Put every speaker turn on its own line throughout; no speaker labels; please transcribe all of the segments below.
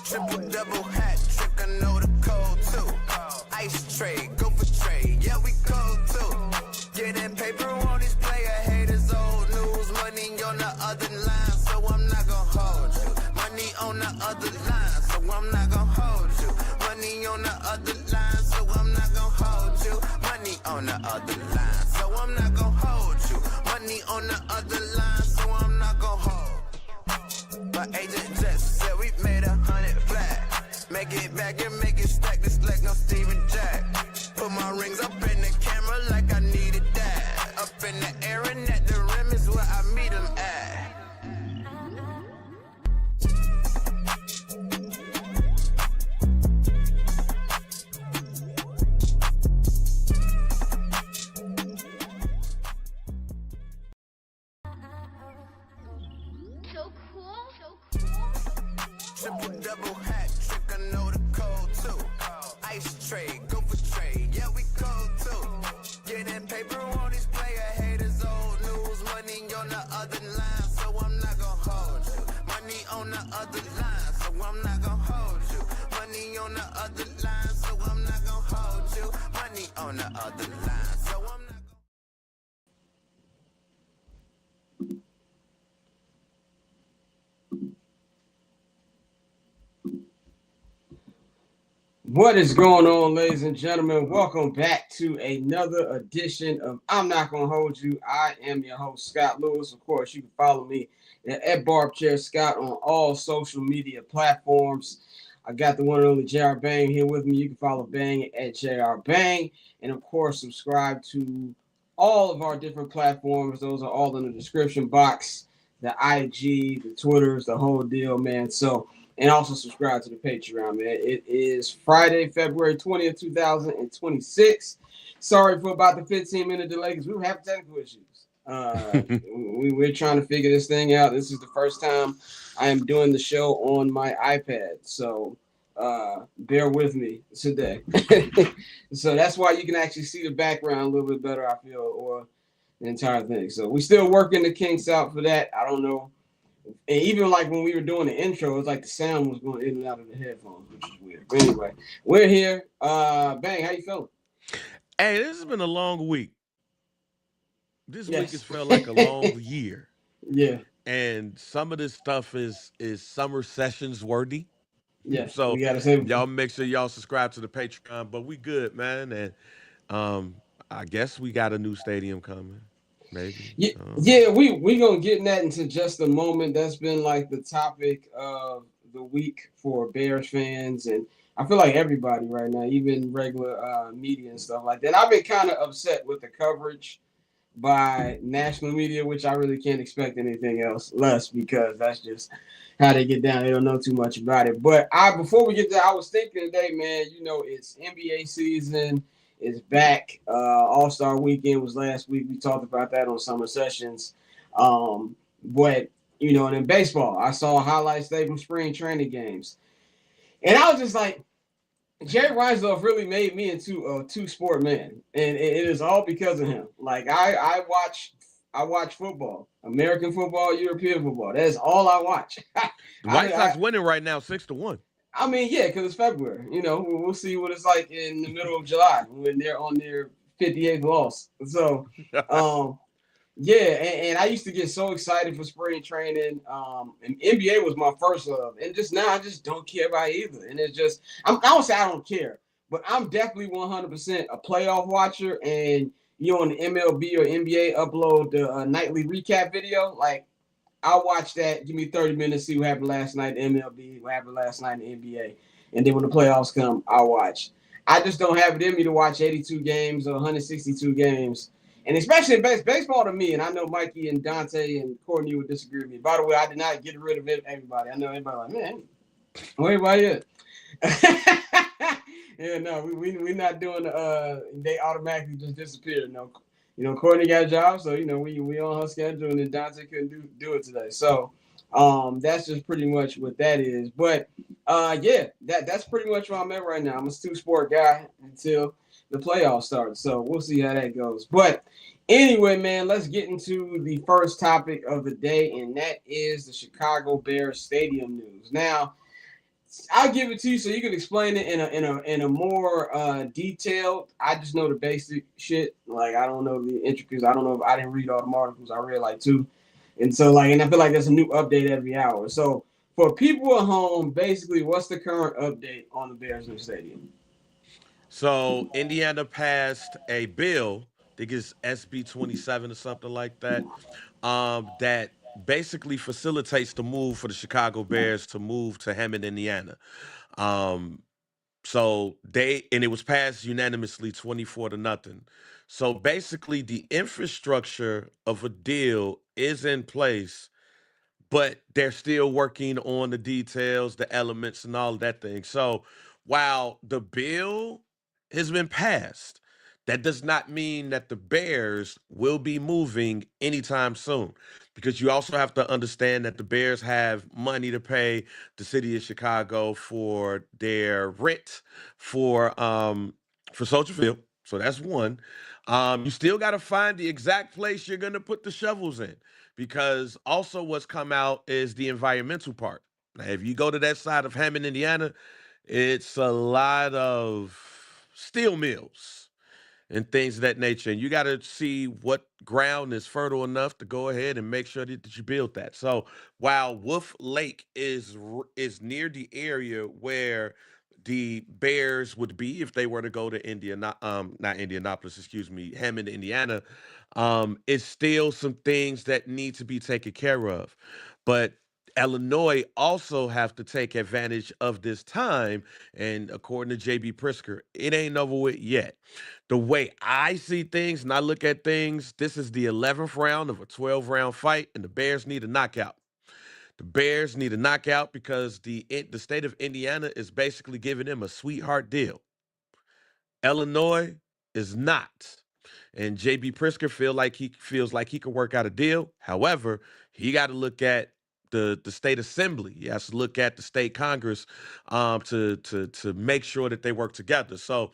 Triple double hat trick, I know the code too. Ice trade, go for trade, yeah we cold too. Getting paper on these player haters, old news. Money on the other line, so I'm not gonna hold you. Money on the other line, so I'm not gonna hold you. Money on the other line, so I'm not gonna hold you. Money on the other line, so I'm not gonna hold you. Money on the other line, so I'm not gonna hold. My agent just said we made 100 flat. Make it back and make it stack. This like no Steven Jack. Put my rings up in the camera like I needed that. Up in the air and at the rim is where I meet them at.
So cool.
Triple double hat trick, I know the code too. Ice trade, go for trade, yeah we cold too. Getting paper on these player haters, old news. Money on the other line, so I'm not gonna hold you. Money on the other line, so I'm not gonna hold you. Money on the other line, so I'm not gonna hold you. Money on the other line, so I'm not gonna.
What is going on, ladies and gentlemen? Welcome back to another edition of I'm Not Gonna Hold You. I am your host, Scott Lewis. Of course, you can follow me at Barbchair Scott on all social media platforms. I got the one and only JR Bang here with me. You can follow Bang at JR Bang. And of course, subscribe to all of our different platforms. Those are all in the description box. The IG, the Twitters, the whole deal, man. So, and also subscribe to the Patreon, man. It is Friday, February 20th, 2026. Sorry for about the 15-minute delay because we were having technical issues. We're trying to figure this thing out. This is the first time I am doing the show on my iPad. So bear with me today. So that's why you can actually see the background a little bit better, I feel, or the entire thing. So we're still working the kinks out for that. I don't know. And even like when we were doing the intro, it's like the sound was going in and out of the headphones, which is weird. But anyway, we're here. Bang, how you feeling?
Hey, this has been a long week. This week has felt like a long year.
Yeah.
And some of this stuff is summer sessions worthy.
Yeah.
So
we gotta say,
y'all make sure y'all subscribe to the Patreon. But we good, man. And I guess we got a new stadium coming. Maybe.
Yeah, we gonna get that into just a moment. That's been like the topic of the week for Bears fans, and I feel like everybody right now, even regular media and stuff like that. I've been kind of upset with the coverage by national media, which I really can't expect anything less because that's just how they get down. They don't know too much about it. But before we get there, I was thinking today, man, it's NBA season. Is back. All-Star weekend was last week. We talked about that on Summer Sessions. But, and in baseball, I saw highlights today from spring training games. And I was just like, Jerry Reinsdorf really made me into a two-sport man. And it is all because of him. Like, I watch football, American football, European football. That's all I watch.
The White Sox winning right now 6-1.
I mean, yeah, because it's February. We'll see what it's like in the middle of July when they're on their 58th loss. So, yeah, and I used to get so excited for spring training. And NBA was my first love. And just now, I just don't care about either. And it's just, I don't say I don't care, but I'm definitely 100% a playoff watcher. And, on the MLB or NBA upload the nightly recap video, like, I'll watch that. Give me 30 minutes, see what happened last night in MLB, what happened last night in the NBA. And then when the playoffs come, I'll watch. I just don't have it in me to watch 82 games or 162 games. And especially in baseball to me, and I know Mikey and Dante and Courtney would disagree with me. By the way, I did not get rid of everybody. I know everybody like, man, where everybody at? Yeah, no, we're not doing they automatically just disappeared. No. Courtney got a job, so we on her schedule, and then Dante couldn't do it today. So that's just pretty much what that is. But that's pretty much where I'm at right now. I'm a two-sport guy until the playoffs start. So we'll see how that goes. But Anyway, man, let's get into the first topic of the day, and that is the Chicago Bears stadium news. Now, I'll give it to you so you can explain it in a more detailed. I just know the basic shit. Like I don't know the intricacies. I don't know if I didn't read all the articles. I read like two, and so like and I feel like there's a new update every hour. So for people at home, basically, what's the current update on the Bears new stadium?
So Indiana passed a bill, I think it's SB 27 or something like that, that basically facilitates the move for the Chicago Bears to move to Hammond, Indiana. Um, so it was passed unanimously 24 to nothing. So basically, the infrastructure of a deal is in place, but they're still working on the details, the elements, and all of that thing. So while the bill has been passed, that does not mean that the Bears will be moving anytime soon. Because you also have to understand that the Bears have money to pay the city of Chicago for their rent for Soldier Field. So that's one. You still got to find the exact place you're going to put the shovels in because also what's come out is the environmental part. Now, if you go to that side of Hammond, Indiana, it's a lot of steel mills and things of that nature. And you got to see what ground is fertile enough to go ahead and make sure that you build that. So while Wolf Lake is near the area where the Bears would be if they were to go to not Indianapolis, excuse me, Hammond, Indiana, it's still some things that need to be taken care of. But Illinois also have to take advantage of this time. And according to JB Prisker, it ain't over with yet. The way I see things and I look at things, this is the 11th round of a 12-round fight, and the Bears need a knockout. The Bears need a knockout because the state of Indiana is basically giving them a sweetheart deal. Illinois is not. And JB Prisker feels like he can work out a deal. However, he got to look at the state assembly. He has to look at the state Congress to make sure that they work together. So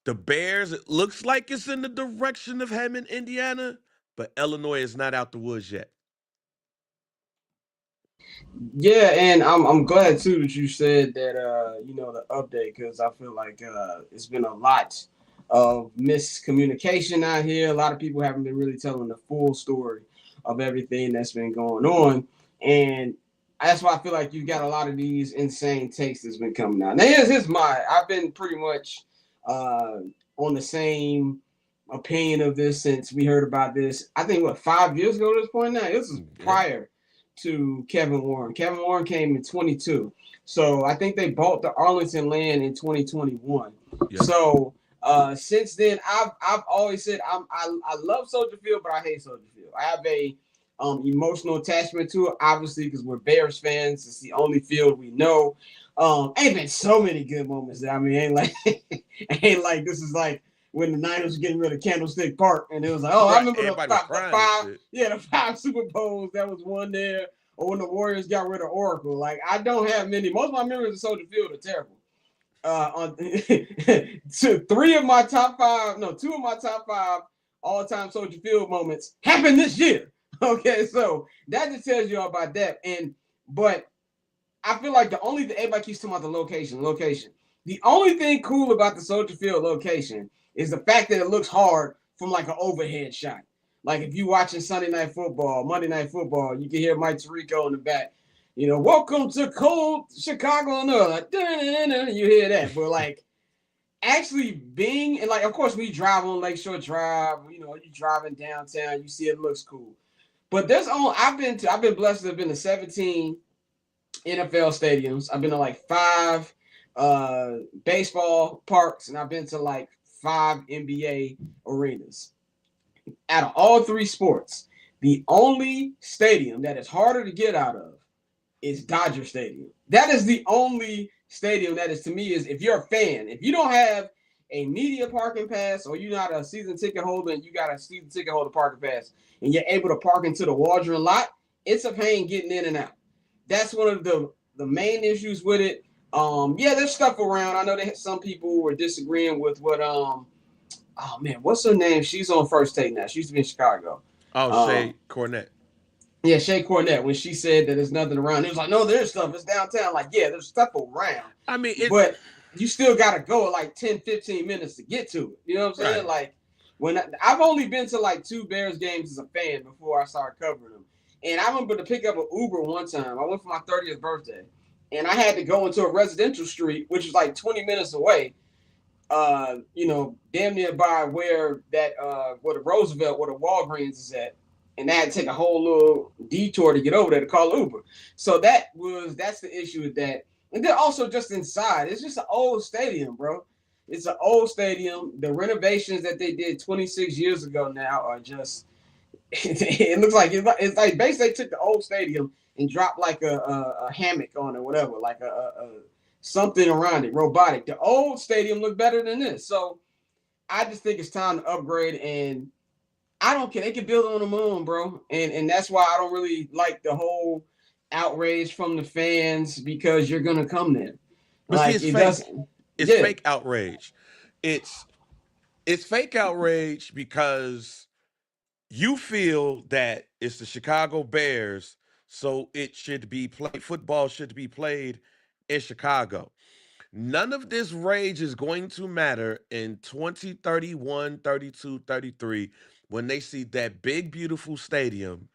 the Bears, it looks like it's in the direction of Hammond, Indiana, but Illinois is not out the woods yet.
Yeah, and I'm glad too that you said that the update because I feel like it's been a lot of miscommunication out here. A lot of people haven't been really telling the full story of everything that's been going on, and that's why I feel like you've got a lot of these insane takes that's been coming out. Now here's my I've been pretty much on the same opinion of this since we heard about this. I think 5 years ago at this point now. This is prior to Kevin Warren. Kevin Warren came in 22. So I think they bought the Arlington land in 2021. Yeah. So since then, I've always said I love Soldier Field, but I hate Soldier Field. I have a emotional attachment to it, obviously, because we're Bears fans. It's the only field we know. Ain't been so many good moments there. I mean, ain't like this is like when the Niners were getting rid of Candlestick Park, and it was like, oh, I remember the five Super Bowls that was won there, or when the Warriors got rid of Oracle. Like, I don't have many. Most of my memories of Soldier Field are terrible. Two of my top five all-time Soldier Field moments happened this year. Okay, so that just tells you all about that. But I feel like everybody keeps talking about the location. The only thing cool about the Soldier Field location is the fact that it looks hard from like an overhead shot. Like if you watching Monday Night Football, you can hear Mike Tirico in the back. Welcome to cold Chicago, and like, you hear that. But like actually being, and like of course we drive on Lakeshore Drive, you driving downtown, you see it looks cool. But I've been blessed to have been to 17 NFL stadiums. I've been to like 5 baseball parks, and I've been to like 5 NBA arenas. Out of all 3 sports, the only stadium that is harder to get out of is Dodger Stadium. That is the only stadium that is, to me, is if you're a fan, if you don't have a media parking pass or you're not a season ticket holder and you got a season ticket holder parking pass and you're able to park into the Waldron lot, it's a pain getting in and out. That's one of the main issues with it. There's stuff around. I know that some people were disagreeing with what oh man, what's her name? She's on First Take now. She used to be in Chicago.
Oh,
Um,
Shay Cornett.
yeah, Shay Cornett, when she said that there's nothing around, it was like, no, there's stuff. It's downtown. Like, yeah, there's stuff around,
I mean, it's
but you still got to go like 10, 15 minutes to get to it. You know what I'm saying?
right.
Like, I've only been to like 2 Bears games as a fan before I started covering them. And I remember to pick up an Uber one time. I went for my 30th birthday, and I had to go into a residential street, which was like 20 minutes away. Damn near by where the Roosevelt, where the Walgreens is at, and I had to take a whole little detour to get over there to call Uber. So that's the issue with that. And then also just inside, it's just an old stadium, bro. It's an old stadium. The renovations that they did 26 years ago now are just. It looks like it's like basically they took the old stadium and dropped like a hammock on it, whatever, like a something around it, robotic. The old stadium looked better than this. So I just think it's time to upgrade, and I don't care. They can build on the moon, bro. And that's why I don't really like the whole outrage from the fans, because you're gonna come there.
But see,
Like
it's
it
fake.
doesn't.
It's
Yeah,
fake outrage. It's fake outrage because you feel that it's the Chicago Bears, so it should be played. Football should be played in Chicago. None of this rage is going to matter in 2031, 32, 33 when they see that big, beautiful stadium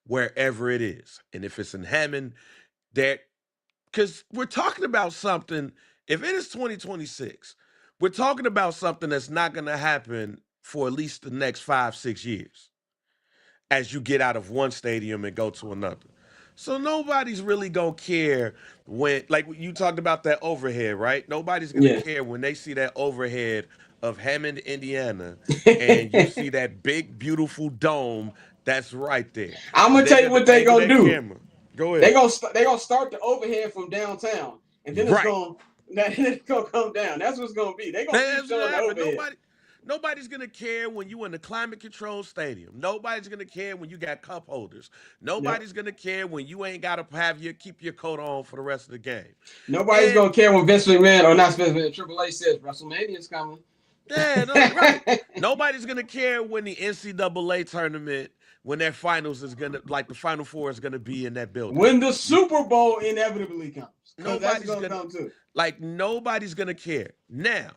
wherever it is. And if it's in Hammond, that because we're talking about something, if it is 2026, we're talking about something that's not going to happen for at least the next 5, 6 years as you get out of one stadium and go to another. So nobody's really gonna care when, like you talked about that overhead, right? Nobody's gonna
yeah.
care when they see that overhead of Hammond, Indiana, and you see that big, beautiful dome that's right there.
I'm gonna
They're
tell you
gonna
what they
angle
gonna
that
do.
camera. Go
They
ahead.
gonna they gonna start the overhead from downtown, and then
Right.
it's gonna come down. That's what's gonna be. They gonna keep
That's what
showing the
happened.
overhead.
Nobody's gonna care when you in the climate control stadium. Nobody's gonna care when you got cup holders.
Yep.
Nobody's gonna care when you ain't gotta keep your coat on for the rest of the game.
Nobody's
And
gonna care when Vince McMahon, or not Vince McMahon, Triple H says WrestleMania's coming.
yeah, no, right. Nobody's gonna care when the NCAA tournament, when their finals is gonna like the Final Four is gonna be in that building.
When the Super Bowl inevitably comes, because that's
Nobody's
gonna
gonna
come too.
nobody's gonna care. Now,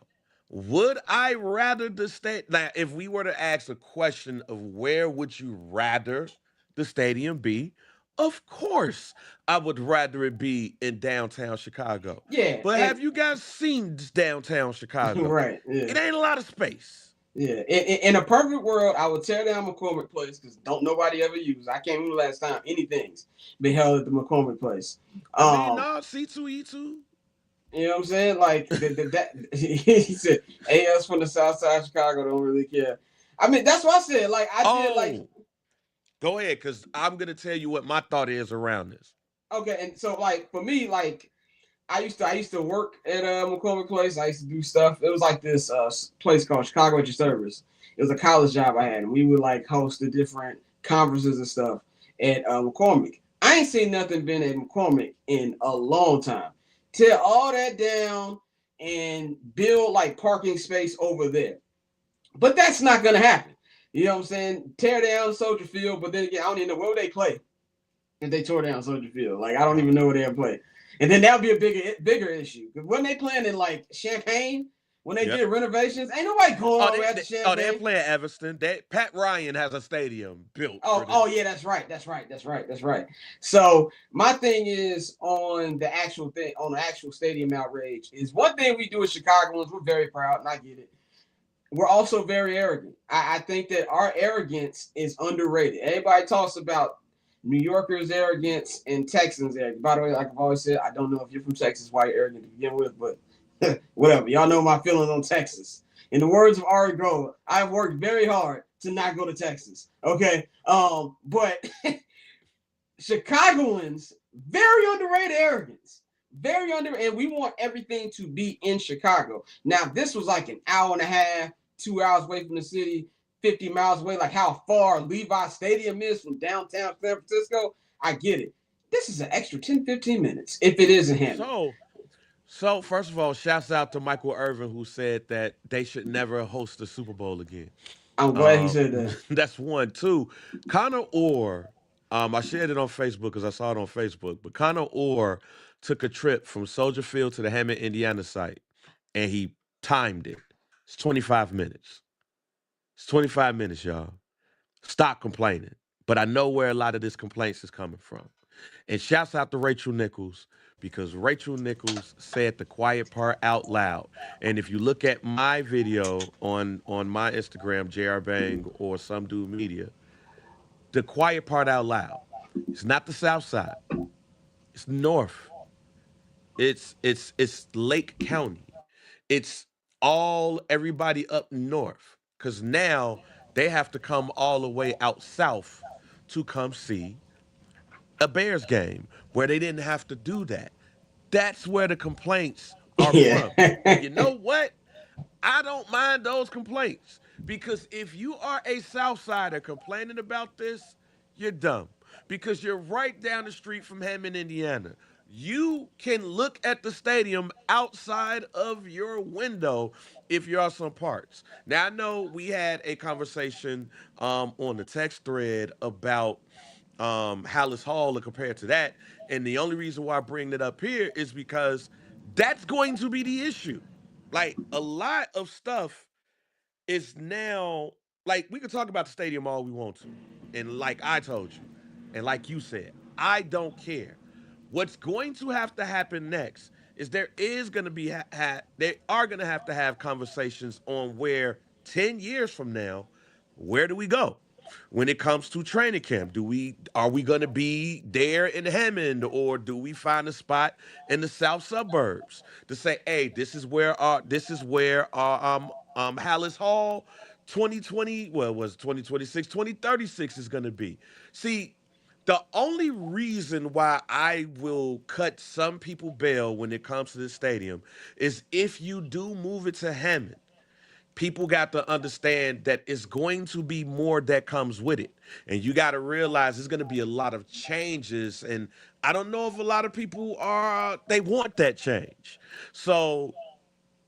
would I rather the state now if we were to ask a question of where would you rather the stadium be? Of course, I would rather it be in downtown Chicago.
Yeah,
But
and
have you guys seen downtown Chicago?
right, yeah,
It ain't a lot of space.
yeah. In a perfect world, I would tear down McCormick Place, because don't nobody ever use. I can't remember last time anything's been held at the McCormick Place.
I mean,
Um,
no, C2E2.
You know what I'm saying? Like that he said, AS from the South Side of Chicago don't really care. I mean, that's what I said. Like I did like
Oh, go ahead, because I'm gonna tell you what my thought is around this.
okay, and so like for me, like I used to work at McCormick Place. I used to do stuff. It was like this place called Chicago at Your Service. It was a college job I had, and we would like host the different conferences and stuff at McCormick. I ain't seen nothing been at McCormick in a long time. Tear all that down and build like parking space over there. But that's not gonna happen. You know what I'm saying? Tear down Soldier Field, but then again, I don't even know where would they play if they tore down Soldier Field. Like I don't even know where they'll play. And then that would be a bigger issue. Because when they playing in like Champaign, when they
Yep.
did renovations, ain't nobody going all
Oh,
the way out to
they're
Champagne.
playing Evanston. Pat Ryan has a stadium built for
Oh
them.
yeah, that's right. So my thing is on the actual thing, on the actual stadium outrage, is one thing we do as Chicagoans, we're very proud, and I get it. We're also very arrogant. I think that our arrogance is underrated. Everybody talks about New Yorkers' arrogance and Texans' arrogance. By the way, like I've always said, I don't know if you're from Texas, why you're arrogant to begin with, but whatever. Y'all know my feelings on Texas. In the words of Ari Gold, I've worked very hard to not go to Texas. Okay. But Chicagoans, very underrated arrogance. Very underrated. And we want everything to be in Chicago. Now, this was like an hour and a half, 2 hours away from the city, 50 miles away, like how far Levi Stadium is from downtown San Francisco. I get it. This is an extra 10, 15 minutes if it is in Hammond.
So first of all, shouts out to Michael Irvin who said that they should never host the Super Bowl again.
I'm glad he said that.
That's one. Two, Connor Orr. I shared it on Facebook because I saw it on Facebook. But Connor Orr took a trip from Soldier Field to the Hammond, Indiana site, and he timed it. It's 25 minutes. It's 25 minutes, y'all. Stop complaining. But I know where a lot of this complaints is coming from. And shouts out to Rachel Nichols because Rachel Nichols said the quiet part out loud. And if you look at my video on my Instagram, JR Bang or Some Dude Media, the quiet part out loud. It's not the South Side. It's North. It's Lake County. It's all everybody up north. Cause now they have to come all the way out south to come see a Bears game where they didn't have to do that. That's where the complaints are
Yeah.
from. And you know what? I don't mind those complaints because if you are a Southsider complaining about this, you're dumb because you're right down the street from Hammond, Indiana. You can look at the stadium outside of your window if you're on some parts. Now, I know we had a conversation on the text thread about Hallis Hall and compared to that. And the only reason why I bring it up here is because that's going to be the issue. Like a lot of stuff is now like we can talk about the stadium all we want to. And like I told you, and like you said, I don't care. What's going to have to happen next is there is going to be they are going to have conversations on where 10 years from now, where do we go? When it comes to training camp, are we going to be there in Hammond or do we find a spot in the south suburbs to say, hey, this is where Hallis Hall 2020, well, it was 2026, 2036 is going to be. See, the only reason why I will cut some people bail when it comes to the stadium is if you do move it to Hammond, people got to understand that it's going to be more that comes with it. And you got to realize there's going to be a lot of changes. And I don't know if a lot of people they want that change. So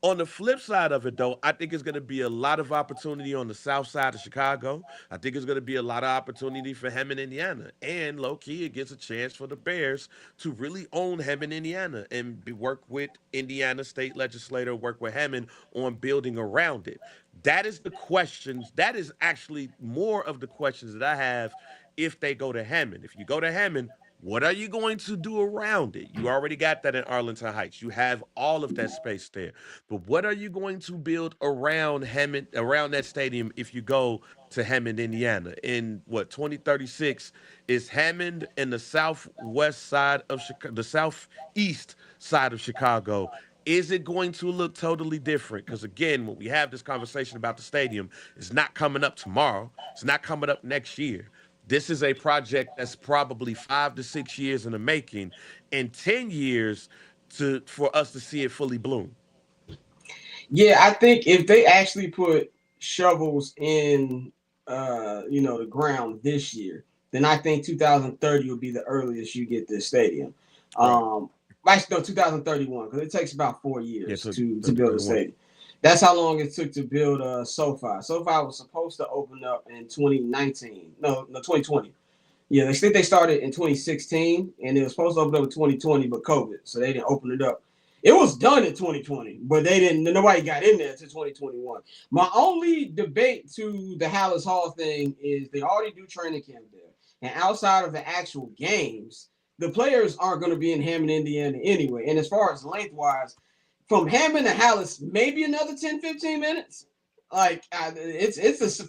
on the flip side of it, though, I think it's going to be a lot of opportunity on the south side of Chicago. I think it's going to be a lot of opportunity for Hammond, Indiana. And low key, it gives a chance for the Bears to really own Hammond, Indiana, and work with Indiana state legislator, work with Hammond on building around it. That is the questions. That is actually more of the questions that I have if they go to Hammond. If you go to Hammond, what are you going to do around it? You already got that in Arlington Heights. You have all of that space there. But what are you going to build around Hammond, around that stadium if you go to Hammond, Indiana? In what 2036 is Hammond in the southwest side of Chicago, the southeast side of Chicago. Is it going to look totally different? Because again, when we have this conversation about the stadium, it's not coming up tomorrow. It's not coming up next year. This is a project that's probably 5 to 6 years in the making, and 10 years for us to see it fully bloom.
Yeah, I think if they actually put shovels in, the ground this year, then I think 2030 will be the earliest you get this stadium.
Right.
Actually, no, 2031 because it takes about 4 years
Yeah,
to build a stadium. That's how long it took to build SoFi. SoFi was supposed to open up in 2019. No, 2020. Yeah, they think they started in 2016, and it was supposed to open up in 2020, but COVID, so they didn't open it up. It was done in 2020, but they didn't. Nobody got in there until 2021. My only debate to the Hallis Hall thing is they already do training camp there, and outside of the actual games, the players aren't going to be in Hammond, Indiana anyway. And as far as lengthwise, from Hammond to Hallis, maybe another 10, 15 minutes. Like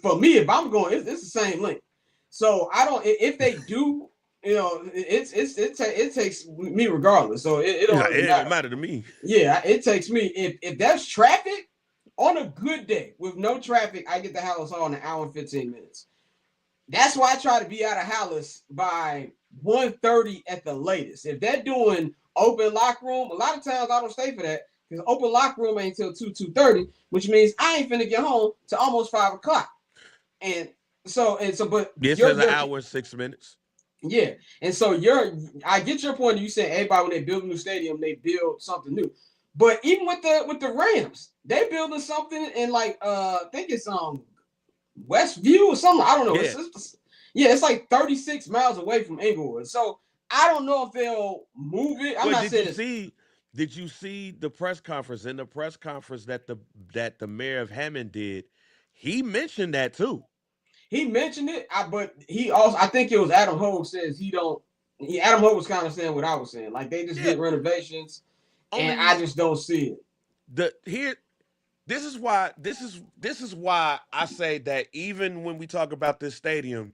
for me, if I'm going, it's the same length. So I don't. If they do, it takes me regardless. So it don't really
matter to me.
Yeah, it takes me. If there's traffic on a good day with no traffic, I get the Hallis Hall in an hour and 15 minutes. That's why I try to be out of Hallis by 1:30 at the latest. If they're doing open locker room, a lot of times I don't stay for that because open locker room ain't until 2:30, which means I ain't finna get home to almost 5 o'clock. But
it says an hour and 6 minutes.
Yeah, and so I get your point. You saying everybody when they build a new stadium, they build something new. But even with the Rams, they building something in like I think it's Westview or something. I don't know.
Yeah.
It's like 36 miles away from Inglewood. So I don't know if they'll move it. I'm
But
not saying it's.
did you see the press conference? In the press conference that the mayor of Hammond did, he mentioned that too.
He mentioned it, but he also, I think it was Adam Hogue says he don't. Adam Hogue was kind of saying what I was saying. Like they just
Yeah.
did renovations,
Only
and I just don't see it.
This is why I say that even when we talk about this stadium,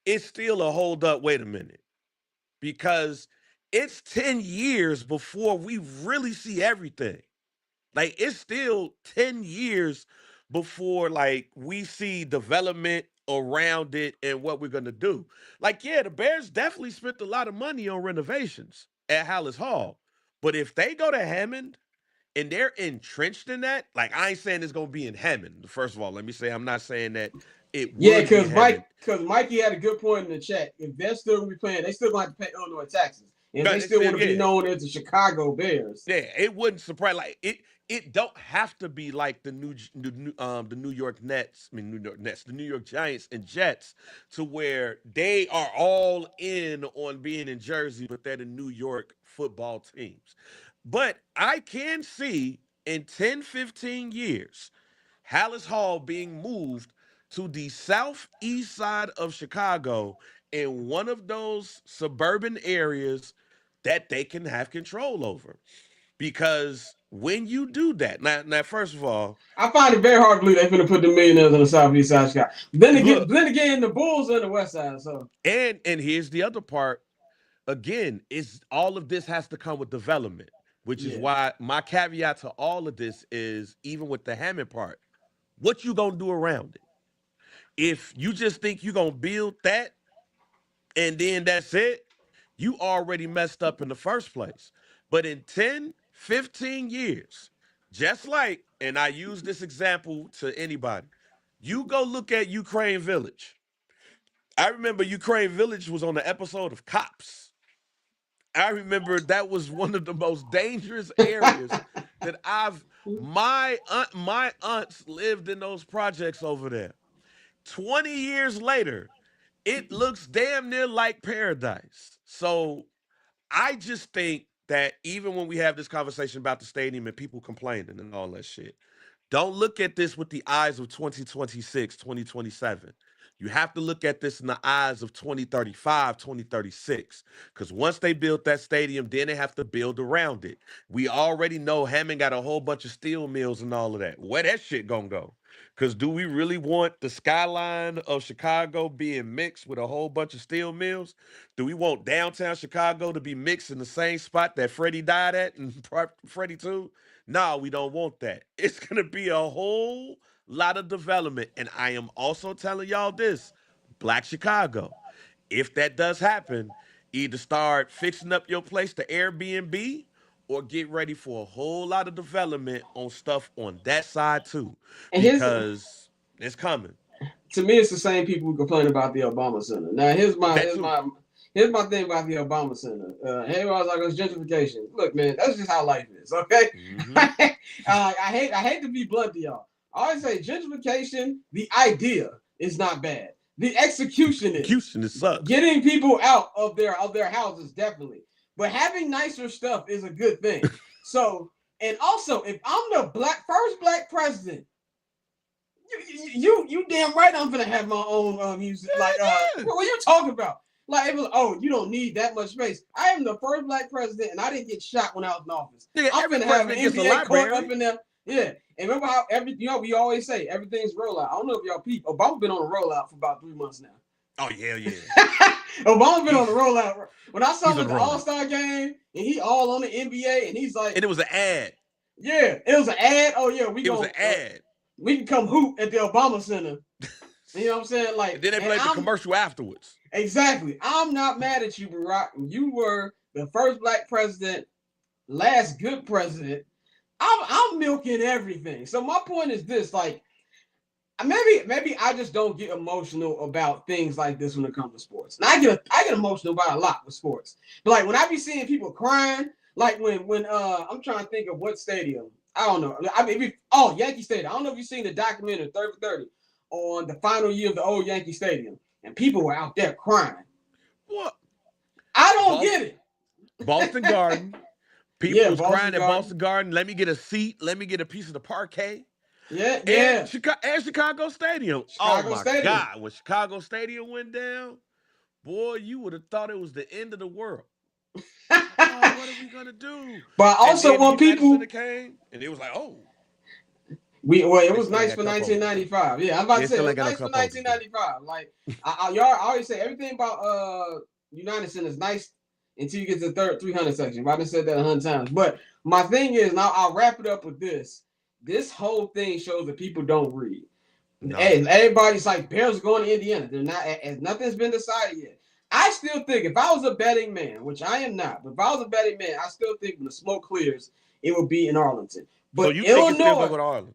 it's still a hold up. Wait a minute, because it's 10 years before we really see everything. Like it's still 10 years before like we see development around it and what we're gonna do. Like, yeah, the Bears definitely spent a lot of money on renovations at Hallis Hall. But if they go to Hammond and they're entrenched in that, like I ain't saying it's gonna be in Hammond. First of all, let me say I'm not saying that it
Yeah,
would be in Hammond.
because Mikey had a good point in the chat. If they're still gonna be playing, they still gonna have to pay Illinois taxes, and
No,
they
they
still
still
want to be
yeah.
known as the Chicago Bears.
Yeah, it wouldn't surprise like it don't have to be like the New York Nets, I mean New York Nets, the New York Giants and Jets to where they are all in on being in Jersey, but they're the New York football teams. But I can see in 10, 15 years, Hallis Hall being moved to the southeast side of Chicago in one of those suburban areas that they can have control over. Because when you do that, now first of all,
I find it very hard to believe they're gonna put the millionaires on the southeast side of Chicago.
look,
Then again, the Bulls are on the west side. So
and here's the other part. Again, is all of this has to come with development, which is
yeah,
why my caveat to all of this is even with the Hammond part, what you gonna do around it? If you just think you're gonna build that and then that's it, you already messed up in the first place. But in 10, 15 years, just like, and I use this example to anybody, you go look at Ukraine Village. I remember Ukraine Village was on the episode of Cops. I remember that was one of the most dangerous areas that my aunts lived in those projects over there. 20 years later, it looks damn near like paradise. So I just think that even when we have this conversation about the stadium and people complaining and all that shit, don't look at this with the eyes of 2026, 2027. You have to look at this in the eyes of 2035, 2036. Because once they build that stadium, then they have to build around it. We already know Hammond got a whole bunch of steel mills and all of that. Where that shit gonna go? Because do we really want the skyline of Chicago being mixed with a whole bunch of steel mills? Do we want downtown Chicago to be mixed in the same spot that Freddie died at and Freddie too? No, we don't want that. It's going to be a whole lot of development. And I am also telling y'all this Black Chicago, if that does happen, either start fixing up your place to Airbnb or get ready for a whole lot of development on stuff on that side too,
and
because it's coming.
to me, it's the same people who complain about the Obama Center. Now,
That too.
here's my thing about the Obama Center. Everyone's like, it's gentrification. Look, man, that's just how life is. Okay,
Mm-hmm.
I hate to be blunt to y'all. I always say gentrification. The idea is not bad. The execution is.
Execution sucks.
Getting people out of their houses definitely, but having nicer stuff is a good thing. So, and also, if I'm the first black president, you damn right I'm gonna have my own music. Like, what are you talking about? Like, it was, oh, you don't need that much space. I am the first black president, and I didn't get shot when I was in office.
Yeah,
I'm
every
gonna have an
president gets a
NBA court
library.
up in there. Yeah, and remember how we always say everything's rollout. I don't know if y'all peep. Obama been on a rollout for about 3 months now.
Oh yeah, yeah.
Obama been on the rollout. When I saw him at the
rollout.
All-Star game and he all on the NBA and he's like,
And it was an ad.
yeah, it was an ad. Oh yeah,
It was an ad.
We can come hoop at the Obama Center. You know what I'm saying? Like,
And then they played the commercial afterwards.
Exactly. I'm not mad at you, Barack. You were the first black president, last good president. I'm milking everything. So my point is this: like, maybe I just don't get emotional about things like this when it comes to sports. And I get emotional about a lot with sports. But like when I be seeing people crying Like when I'm trying to think of what stadium. I don't know. I mean, Yankee Stadium. I don't know if you've seen the documentary 30 for 30 on the final year of the old Yankee Stadium, and people were out there crying.
What?
I don't get it.
Boston Garden. People
Yeah,
was
Boston
crying at
Garden.
Boston Garden. Let me get a seat. Let me get a piece of the parquet.
Yeah.
And Chicago Stadium.
Chicago
Oh my
Stadium.
God. When Chicago Stadium went down, boy, you would have thought it was the end of the world. Oh, what are we gonna do?
But I also want people.
Came, and it was like, oh.
It was nice for 1995. Yeah, I'm about to say it was nice for 1995. Like y'all always say everything about United Center is nice until you get to the third 300 section. I've said that 100 times. But my thing is, now I'll wrap it up with this. This whole thing shows that people don't read. No. Hey, everybody's like, Bears are going to Indiana. They're not. Nothing's been decided yet. I still think if I was a betting man, which I am not, but if I was a betting man, I still think when the smoke clears, it would be in Arlington. But
so you think it's still going to Arlington?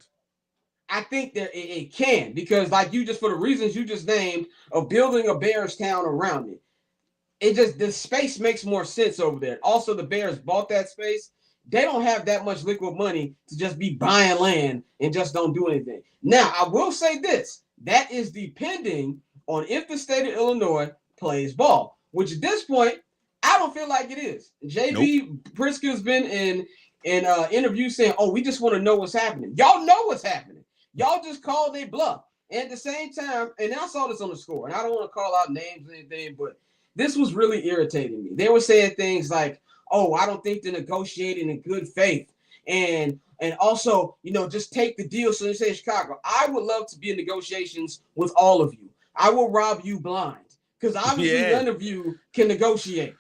I think that it can, because like you just, for the reasons you just named, of building a Bears town around it, the space makes more sense over there. Also, the Bears bought that space. They don't have that much liquid money to just be buying land and just don't do anything. Now, I will say this. That is depending on if the state of Illinois plays ball, which at this point, I don't feel like it is. JB Pritzker's been in interviews saying, oh, we just want to know what's happening. Y'all know what's happening. Y'all just called a bluff. And at the same time, and I saw this on the score, and I don't want to call out names or anything, but this was really irritating me. They were saying things like, oh, I don't think they're negotiating in good faith. And also, just take the deal. So they say Chicago, I would love to be in negotiations with all of you. I will rob you blind, because obviously none of you can negotiate.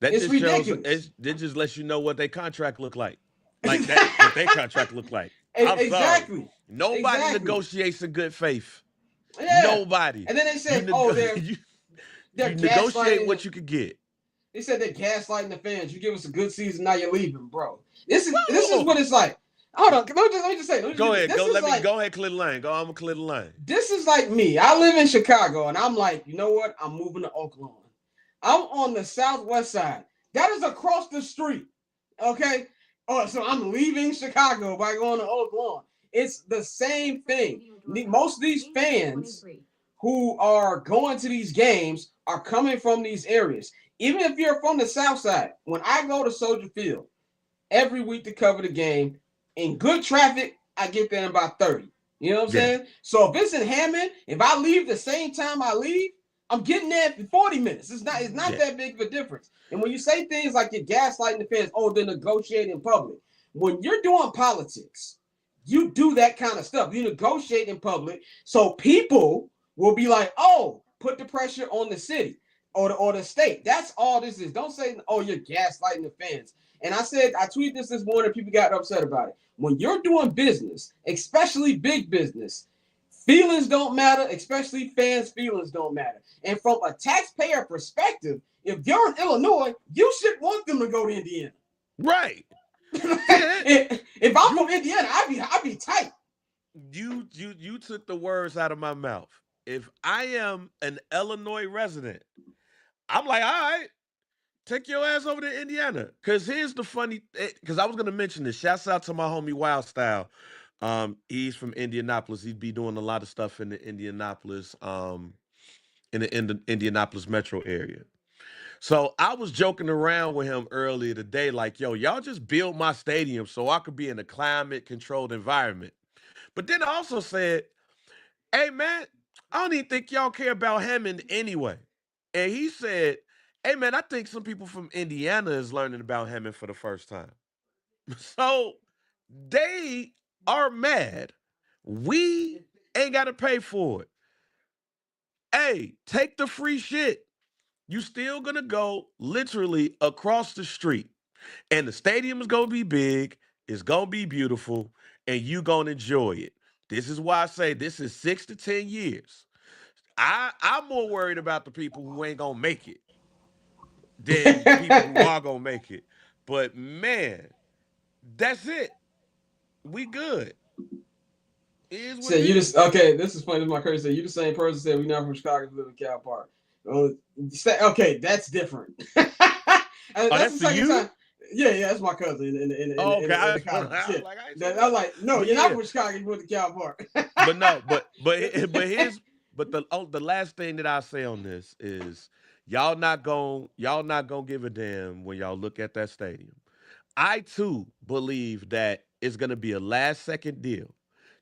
It's ridiculous.
It just lets you know what their contract look like. Like that, what their contract look like.
Exactly.
Sorry. Nobody negotiates in good faith.
Yeah.
Nobody.
And then they said, they're
you negotiate what you can get.
They said they're gaslighting the fans. You give us a good season, now you're leaving, bro. This is what it's like. Hold on, let me just say.
Go ahead, go ahead, clear the lane. I'm gonna clear the lane.
This is like me. I live in Chicago, and I'm like, you know what? I'm moving to Oakland. I'm on the southwest side. That is across the street. Okay. Oh, so I'm leaving Chicago by going to Oak Lawn. It's the same thing. Most of these fans who are going to these games are coming from these areas. Even if you're from the south side, when I go to Soldier Field every week to cover the game, in good traffic, I get there in about 30. You know what I'm saying? So if it's in Hammond, if I leave the same time I leave, I'm getting there in 40 minutes. It's not that big of a difference. And when you say things like you're gaslighting the fans, oh, they're negotiating in public. When you're doing politics, you do that kind of stuff. You negotiate in public, so people will be like, oh, put the pressure on the city or the state. That's all this is. Don't say, oh, you're gaslighting the fans. And I tweeted this morning, people got upset about it. When you're doing business, especially big business, feelings don't matter, especially fans' feelings don't matter. And from a taxpayer perspective, if you're in Illinois, you should want them to go to Indiana.
Right.
if I'm from Indiana, I'd be tight.
You took the words out of my mouth. If I am an Illinois resident, I'm like, all right, take your ass over to Indiana. Because here's the funny, because I was going to mention this. Shouts out to my homie Wild Style. He's from Indianapolis. He'd be doing a lot of stuff in the Indianapolis, in the Indianapolis metro area. So I was joking around with him earlier today, like, yo, y'all just build my stadium so I could be in a climate-controlled environment. But then I also said, hey, man, I don't even think y'all care about Hammond anyway. And he said, hey, man, I think some people from Indiana is learning about Hammond for the first time. So they are mad. We ain't got to pay for it. Hey, take the free shit. You still gonna go literally across the street, and the stadium is gonna be big, it's gonna be beautiful, and you gonna enjoy it. This is why I say this is 6 to 10 years. I'm more worried about the people who ain't gonna make it than people who are gonna make it. But man, that's it. We good.
So you just okay. This is funny. This is my crazy. You the same person said we not from Chicago, live in Cal Park. Okay, that's different.
That's the second time.
Yeah, that's my cousin
Oh, okay.
in
I
the
was,
college.
I
Yeah.
was like, I ain't
I
saying
was
that.
like, no,
But
you're not
yeah.
from Chicago. You went to Cal Park.
But no, but the last thing that I say on this is y'all not gonna give a damn when y'all look at that stadium. I too believe that it's gonna be a last second deal,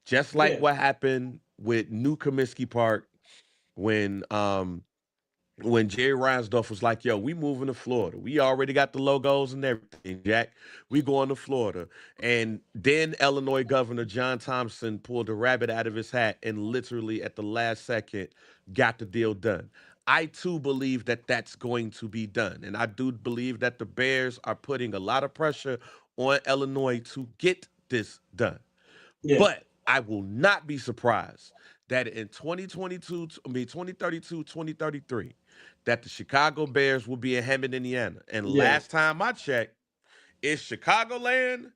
just like
Yeah,
what happened with New Comiskey Park when Jerry Reinsdorf was like, "Yo, we moving to Florida. We already got the logos and everything, Jack. We going to Florida." And then Illinois Governor John Thompson pulled a rabbit out of his hat and literally at the last second got the deal done. I too believe that that's going to be done, and I do believe that the Bears are putting a lot of pressure on Illinois to get this done.
yeah,
But I will not be surprised that in 2032, 2033, that the Chicago Bears will be in Hammond, Indiana. And
yeah.
last time I checked, it's Chicagoland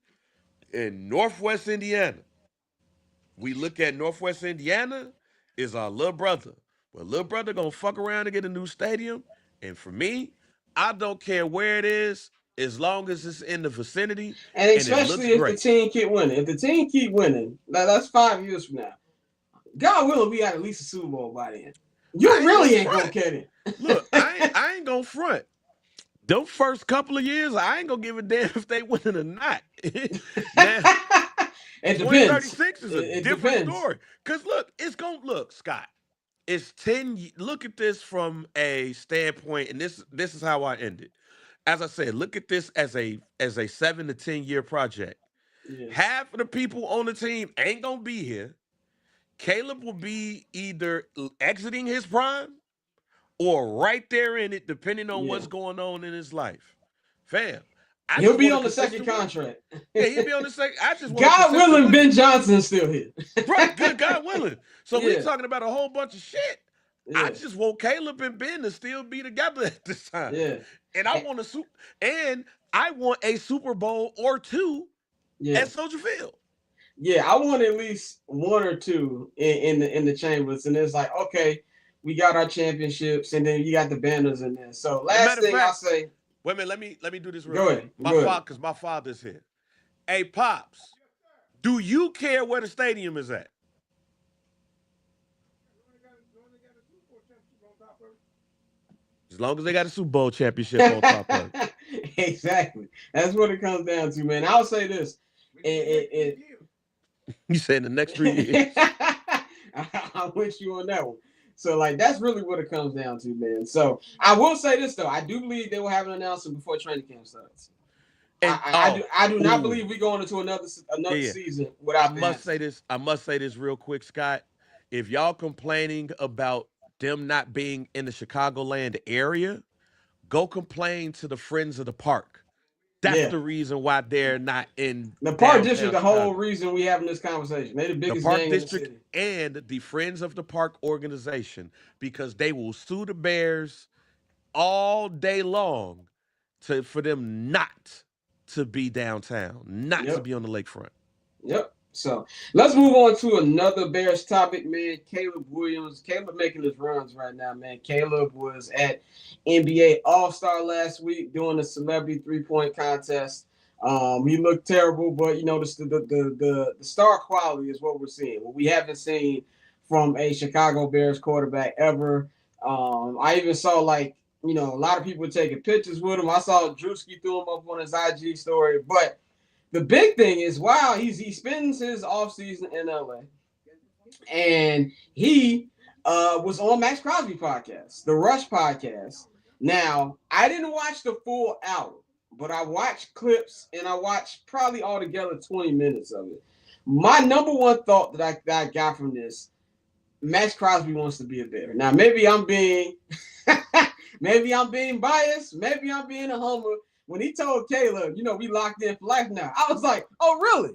in Northwest Indiana. We look at Northwest Indiana is our little brother. Well, little brother gonna fuck around and get a new stadium. And for me, I don't care where it is, as long as it's in the vicinity
And
and it looks
especially if the
great.
team keep winning. If the team keep winning, that's 5 years from now. God willing, we got at least a Super Bowl by then. You
I ain't gonna
really ain't gonna
front.
get it.
Look, I ain't gonna front. Them first couple of years, I ain't gonna give a damn if they winning or not. Now,
It depends.
2036 is a
It
different
depends.
story. Cause look, it's gonna look, Scott. It's 10. Look at this from a standpoint, and this is how I end it. As I said, look at this as a 7 to 10 year project.
Yeah,
Half of the people on the team ain't gonna be here. Caleb will be either exiting his prime or right there in it, depending on
yeah.
what's going on in his life. Fam, I
He'll
just
be
want a
on the second
consistent win.
contract.
Yeah, he'll be on the second. I just want a
God
consistent
willing,
win.
Ben Johnson's still here.
Right, good God willing. So we
Yeah,
talking about a whole bunch of shit. I
yeah,
just want Caleb and Ben to still be together at this time.
yeah,
And I want a Super Bowl or two
yeah.
at Soldier Field.
Yeah, I want at least one or two in the chambers, and it's like, okay, we got our championships, and then you got the banners in there. So
As a
last
matter of
thing I'll
fact,
say,
wait a minute, let me do this real
go
quick.
ahead, go ahead.
Because my father's here. Hey, Pops, do you care where the stadium is at? As long as they got a Super Bowl championship on top of it.
Exactly. That's what it comes down to, man. I'll say this.
You said in the next 3 years.
I'm with you on that one. So, like, that's really what it comes down to, man. So, I will say this though. I do believe they will have an announcement before training camp starts.
And
I do not
ooh,
believe we're going into another
yeah.
season
I
without the
must
answer.
say this. I must say this real quick, Scott. If y'all complaining about them not being in the Chicagoland area, go complain to the Friends of the Park. That's
Yeah.
the reason why they're not in
The Park District,
downtown
the whole
Chicago.
reason we having this conversation. They're the
The
biggest
Park
gang in the
District
city.
and the Friends of the Park organization, because they will sue the Bears all day long for them not to be downtown, not to
Yep.
be on the lakefront.
Yep. So let's move on to another Bears topic, man. Caleb Williams. Caleb making his runs right now, man. Caleb was at NBA All-Star last week doing the celebrity three-point contest. He looked terrible, but you know the star quality is what we're seeing. What we haven't seen from a Chicago Bears quarterback ever. I even saw a lot of people taking pictures with him. I saw Drewski threw him up on his IG story, but the big thing is, wow, he spends his offseason in LA, and he was on Max Crosby podcast, the Rush podcast. Now, I didn't watch the full hour, but I watched clips, and I watched probably altogether 20 minutes of it. My number one thought that I got from this, Max Crosby wants to be a Bear. Now, maybe I'm being maybe I'm being biased, maybe I'm being a homer. When he told Caleb, we locked in for life now, I was like, oh, really?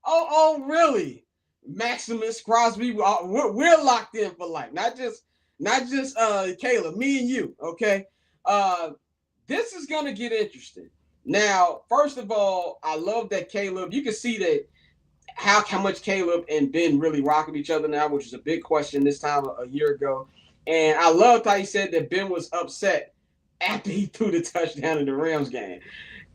Oh, really? Maximus Crosby, we're locked in for life. Not just Caleb, me and you, okay? This is going to get interesting. Now, first of all, I love that Caleb, you can see that how much Caleb and Ben really rock with each other now, which is a big question this time a year ago. And I loved how he said that Ben was upset after he threw the touchdown in the Rams game.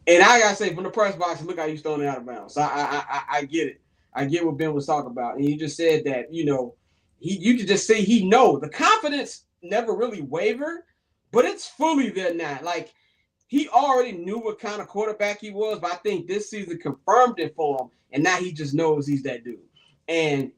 And I gotta say, from the press box, look how he's throwing it out of bounds. So I get it. I get what Ben was talking about, and you just said that you could just say he know the confidence never really wavered, but it's fully there now. Like he already knew what kind of quarterback he was, but I think this season confirmed it for him, and now he just knows he's that dude. And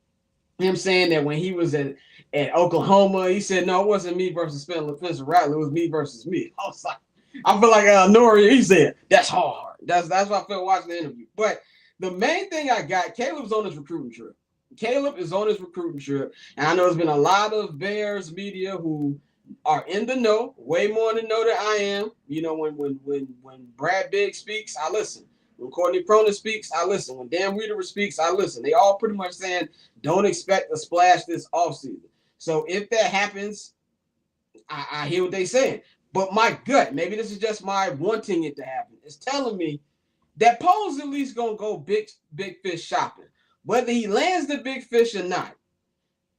him saying that when he was at Oklahoma, he said, "No, it wasn't me versus Spencer Rattler. It was me versus me." I was like, I feel like Nori. He said, "That's hard." That's what I felt watching the interview. But the main thing I got, Caleb's on his recruiting trip. Caleb is on his recruiting trip, and I know there's been a lot of Bears media who are in the know, way more in the know than I am. When Brad Biggs speaks, I listen. When Courtney Cronin speaks, I listen. When Dan Wiederer speaks, I listen. They all pretty much saying, don't expect a splash this offseason. So if that happens, I hear what they're saying. But my gut, maybe this is just my wanting it to happen, is telling me that Poe's at least going to go big fish shopping. Whether he lands the big fish or not,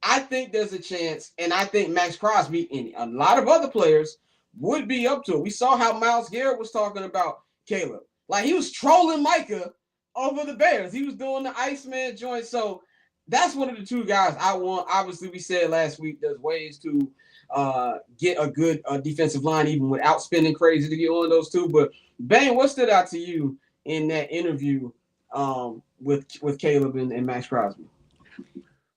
I think there's a chance, and I think Max Crosby and a lot of other players would be up to it. We saw how Myles Garrett was talking about Caleb. Like he was trolling Micah over the Bears. He was doing the Iceman joint. So that's one of the two guys I want. Obviously, we said last week there's ways to get a good defensive line even without spending crazy to get one of those two. But Bane, what stood out to you in that interview with Caleb and Max Crosby?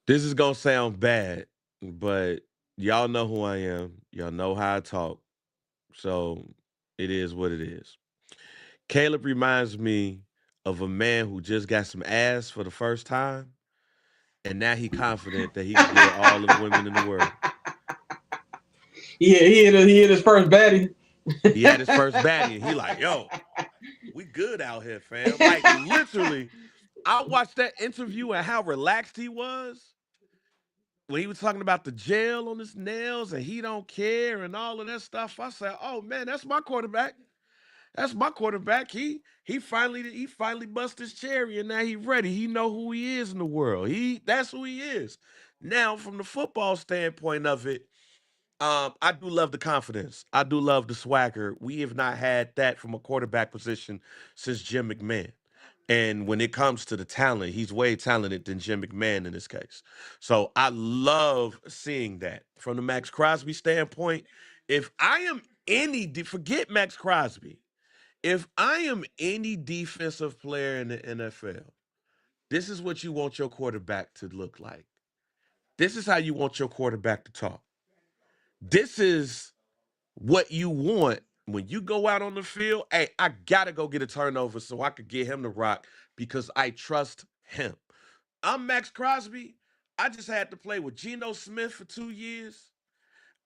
This is gonna sound bad, but y'all know who I am. Y'all know how I talk. So it is what it is. Caleb reminds me of a man who just got some ass for the first time, and now he confident that he can get all of the women in the world.
Yeah, he hit his first baddie.
He had his first baddie, and he like, yo, we good out here, fam. Like literally, I watched that interview and how relaxed he was when he was talking about the gel on his nails and he don't care and all of that stuff. I said, oh man, that's my quarterback. That's my quarterback. He finally bust his cherry and now he ready. He know who he is in the world. That's who he is. Now, from the football standpoint of it, I do love the confidence. I do love the swagger. We have not had that from a quarterback position since Jim McMahon. And when it comes to the talent, he's way talented than Jim McMahon in this case. So I love seeing that. From the Max Crosby standpoint, if I am forget Max Crosby, if I am any defensive player in the NFL, this is what you want your quarterback to look like. This is how you want your quarterback to talk. This is what you want when you go out on the field. Hey, I gotta go get a turnover so I could get him to rock because I trust him. I'm Max Crosby. I just had to play with Geno Smith for 2 years.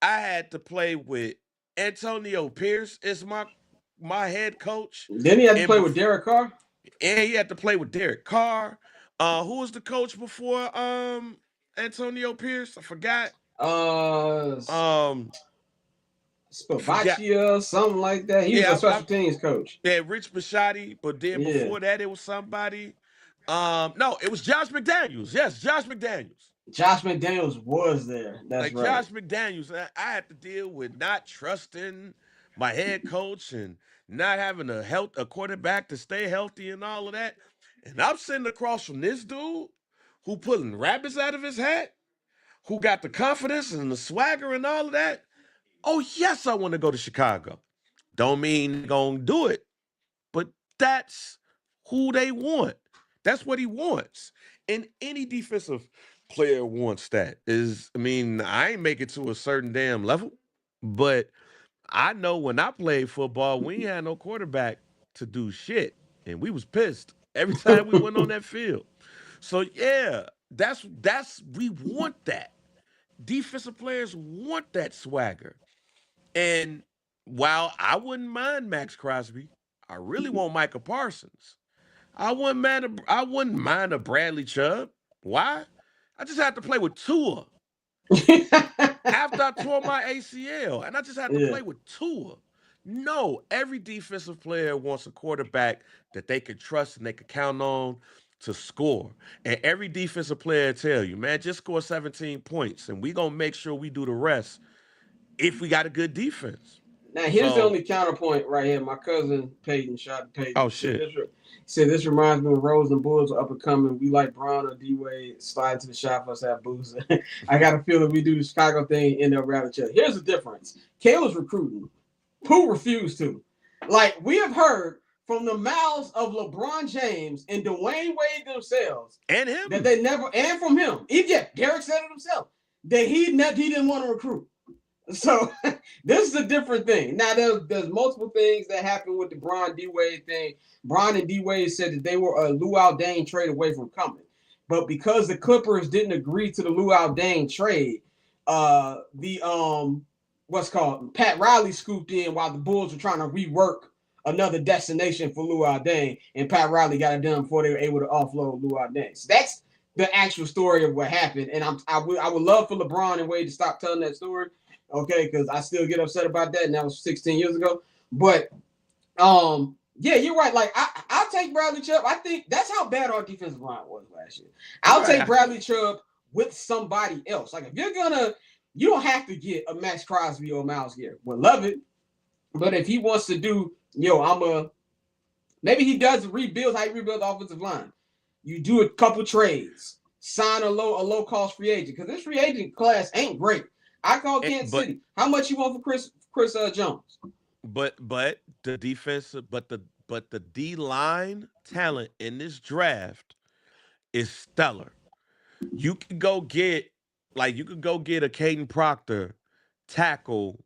I had to play with Antonio Pierce as my head coach,
Then he had to
and
play with Derek Carr.
he had to play with Derek Carr. Who was the coach before Antonio Pierce? I forgot.
Uh,
Um, forgot.
Spavacia, something like that. He was a
Yeah,
special teams coach.
yeah, Rich Bisciotti, but then
Yeah,
before that it was somebody. No, it was Josh McDaniels. Yes, Josh McDaniels.
Josh McDaniels was there. That's
Like
right.
Josh McDaniels, I had to deal with not trusting my head coach and not having a quarterback to stay healthy and all of that. And I'm sitting across from this dude who pulling rabbits out of his hat, who got the confidence and the swagger and all of that. Oh yes, I want to go to Chicago. Don't mean gonna do it, but that's who they want. That's what he wants. And any defensive player wants that. I ain't make it to a certain damn level, but I know when I played football, we ain't had no quarterback to do shit. And we was pissed every time we went on that field. So yeah, that's we want that. Defensive players want that swagger. And while I wouldn't mind Max Crosby, I really want Micah Parsons. I wouldn't mind a Bradley Chubb. Why? I just had to play with Tua after I tore my ACL, and I just had to
Yeah.
play with Tua. No, every defensive player wants a quarterback that they can trust and they can count on to score. And every defensive player tell you, man, just score 17 points, and we gonna make sure we do the rest if we got a good defense.
Now, here's the
So,
only counterpoint right here. My cousin Peyton, shout out to Peyton,
oh shit.
said this reminds me when Rose and Bulls were up and coming. We like Braun or D Wade slide to the shot for us have booze. I got a feeling we do the Chicago thing, end up rather chill. Here's the difference. Caleb's recruiting. Pooh refused to. Like we have heard from the mouths of LeBron James and Dwayne Wade themselves,
And him.
that they never, and from him, even Derek said it himself, that he didn't want to recruit. So this is a different thing. Now there's multiple things that happened with the Bron D Wade thing. Bron and D Wade said that they were a Luol Deng trade away from coming, but because the Clippers didn't agree to the Luol Deng trade, what's called Pat Riley scooped in while the Bulls were trying to rework another destination for Luol Deng, and Pat Riley got it done before they were able to offload Luol Deng. So that's the actual story of what happened, and I would love for LeBron and Wade to stop telling that story. Okay, because I still get upset about that, and that was 16 years ago. But yeah, you're right. Like I'll take Bradley Chubb. I think that's how bad our defensive line was last year. I'll take Bradley Chubb with somebody else. Like if you're gonna, you don't have to get a Max Crosby or Myles Garrett. Would love it, but if he wants to do, maybe he does rebuild how he rebuilds the offensive line. You do a couple trades, sign a low cost free agent because this free agent class ain't great. I call Kansas City. How much you want for Chris Jones?
But the defense, but the D line talent in this draft is stellar. You could go get a Caden Proctor tackle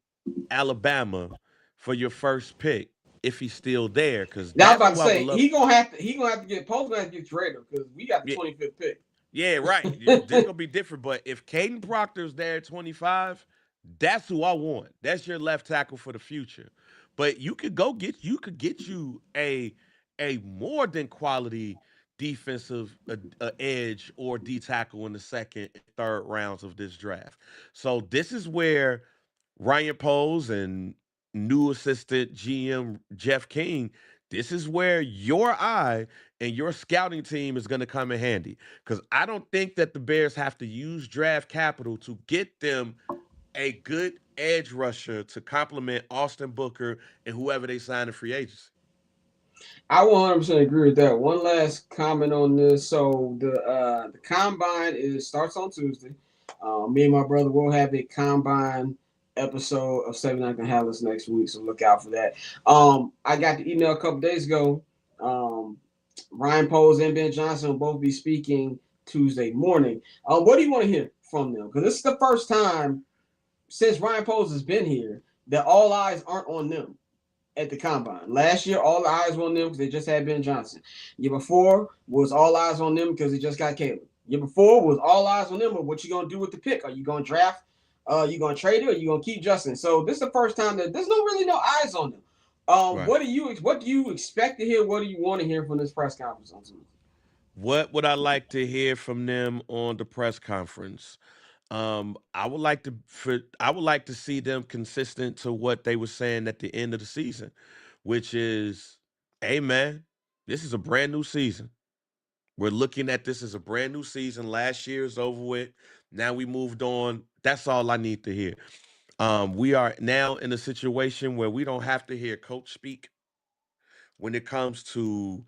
Alabama for your first pick if he's still there. Because
now I'm about to say he gonna have to get Post gonna have to get traded because we got the 25th pick.
Yeah, right. This gonna be different. But if Caden Proctor's there at 25, that's who I want. That's your left tackle for the future. But you could get you a more than quality defensive edge or D tackle in the second and third rounds of this draft. So this is where Ryan Poles and new assistant GM Jeff King, this is where your eye and your scouting team is going to come in handy. Because I don't think that the Bears have to use draft capital to get them a good edge rusher to complement Austin Booker and whoever they sign in free agency.
I 100% agree with that. One last comment on this. So the combine starts on Tuesday. Me and my brother will have a combine episode of 79 Can Have Us next week, so look out for that. I got the email a couple days ago. Ryan Poles and Ben Johnson will both be speaking Tuesday morning. What do you want to hear from them? Because this is the first time since Ryan Poles has been here that all eyes aren't on them at the combine. Last year, all the eyes were on them because they just had Ben Johnson. Year before was all eyes on them because they just got Caleb. Year before was all eyes on them, but what you gonna do with the pick? Are you gonna draft? You gonna trade it or you gonna keep Justin? So this is the first time that there's no eyes on them. Right. What do you expect to hear? What do you want to hear from this press conference on Tuesday?
What would I like to hear from them on the press conference? I would like to see them consistent to what they were saying at the end of the season, which is, hey man, this is a brand new season. We're looking at this as a brand new season. Last year is over with. Now we moved on. That's all I need to hear. We are now in a situation where we don't have to hear coach speak when it comes to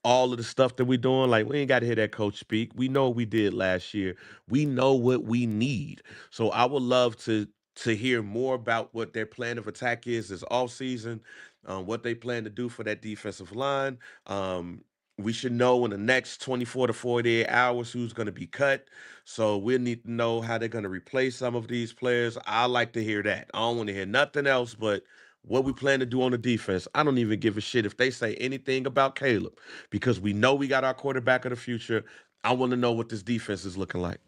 all of the stuff that we're doing. Like, we ain't got to hear that coach speak. We know what we did last year. We know what we need. So I would love to hear more about what their plan of attack is this offseason, what they plan to do for that defensive line. We should know in the next 24 to 48 hours who's going to be cut. So we'll need to know how they're going to replace some of these players. I like to hear that. I don't want to hear nothing else but what we plan to do on the defense. I don't even give a shit if they say anything about Caleb because we know we got our quarterback of the future. I want to know what this defense is looking like.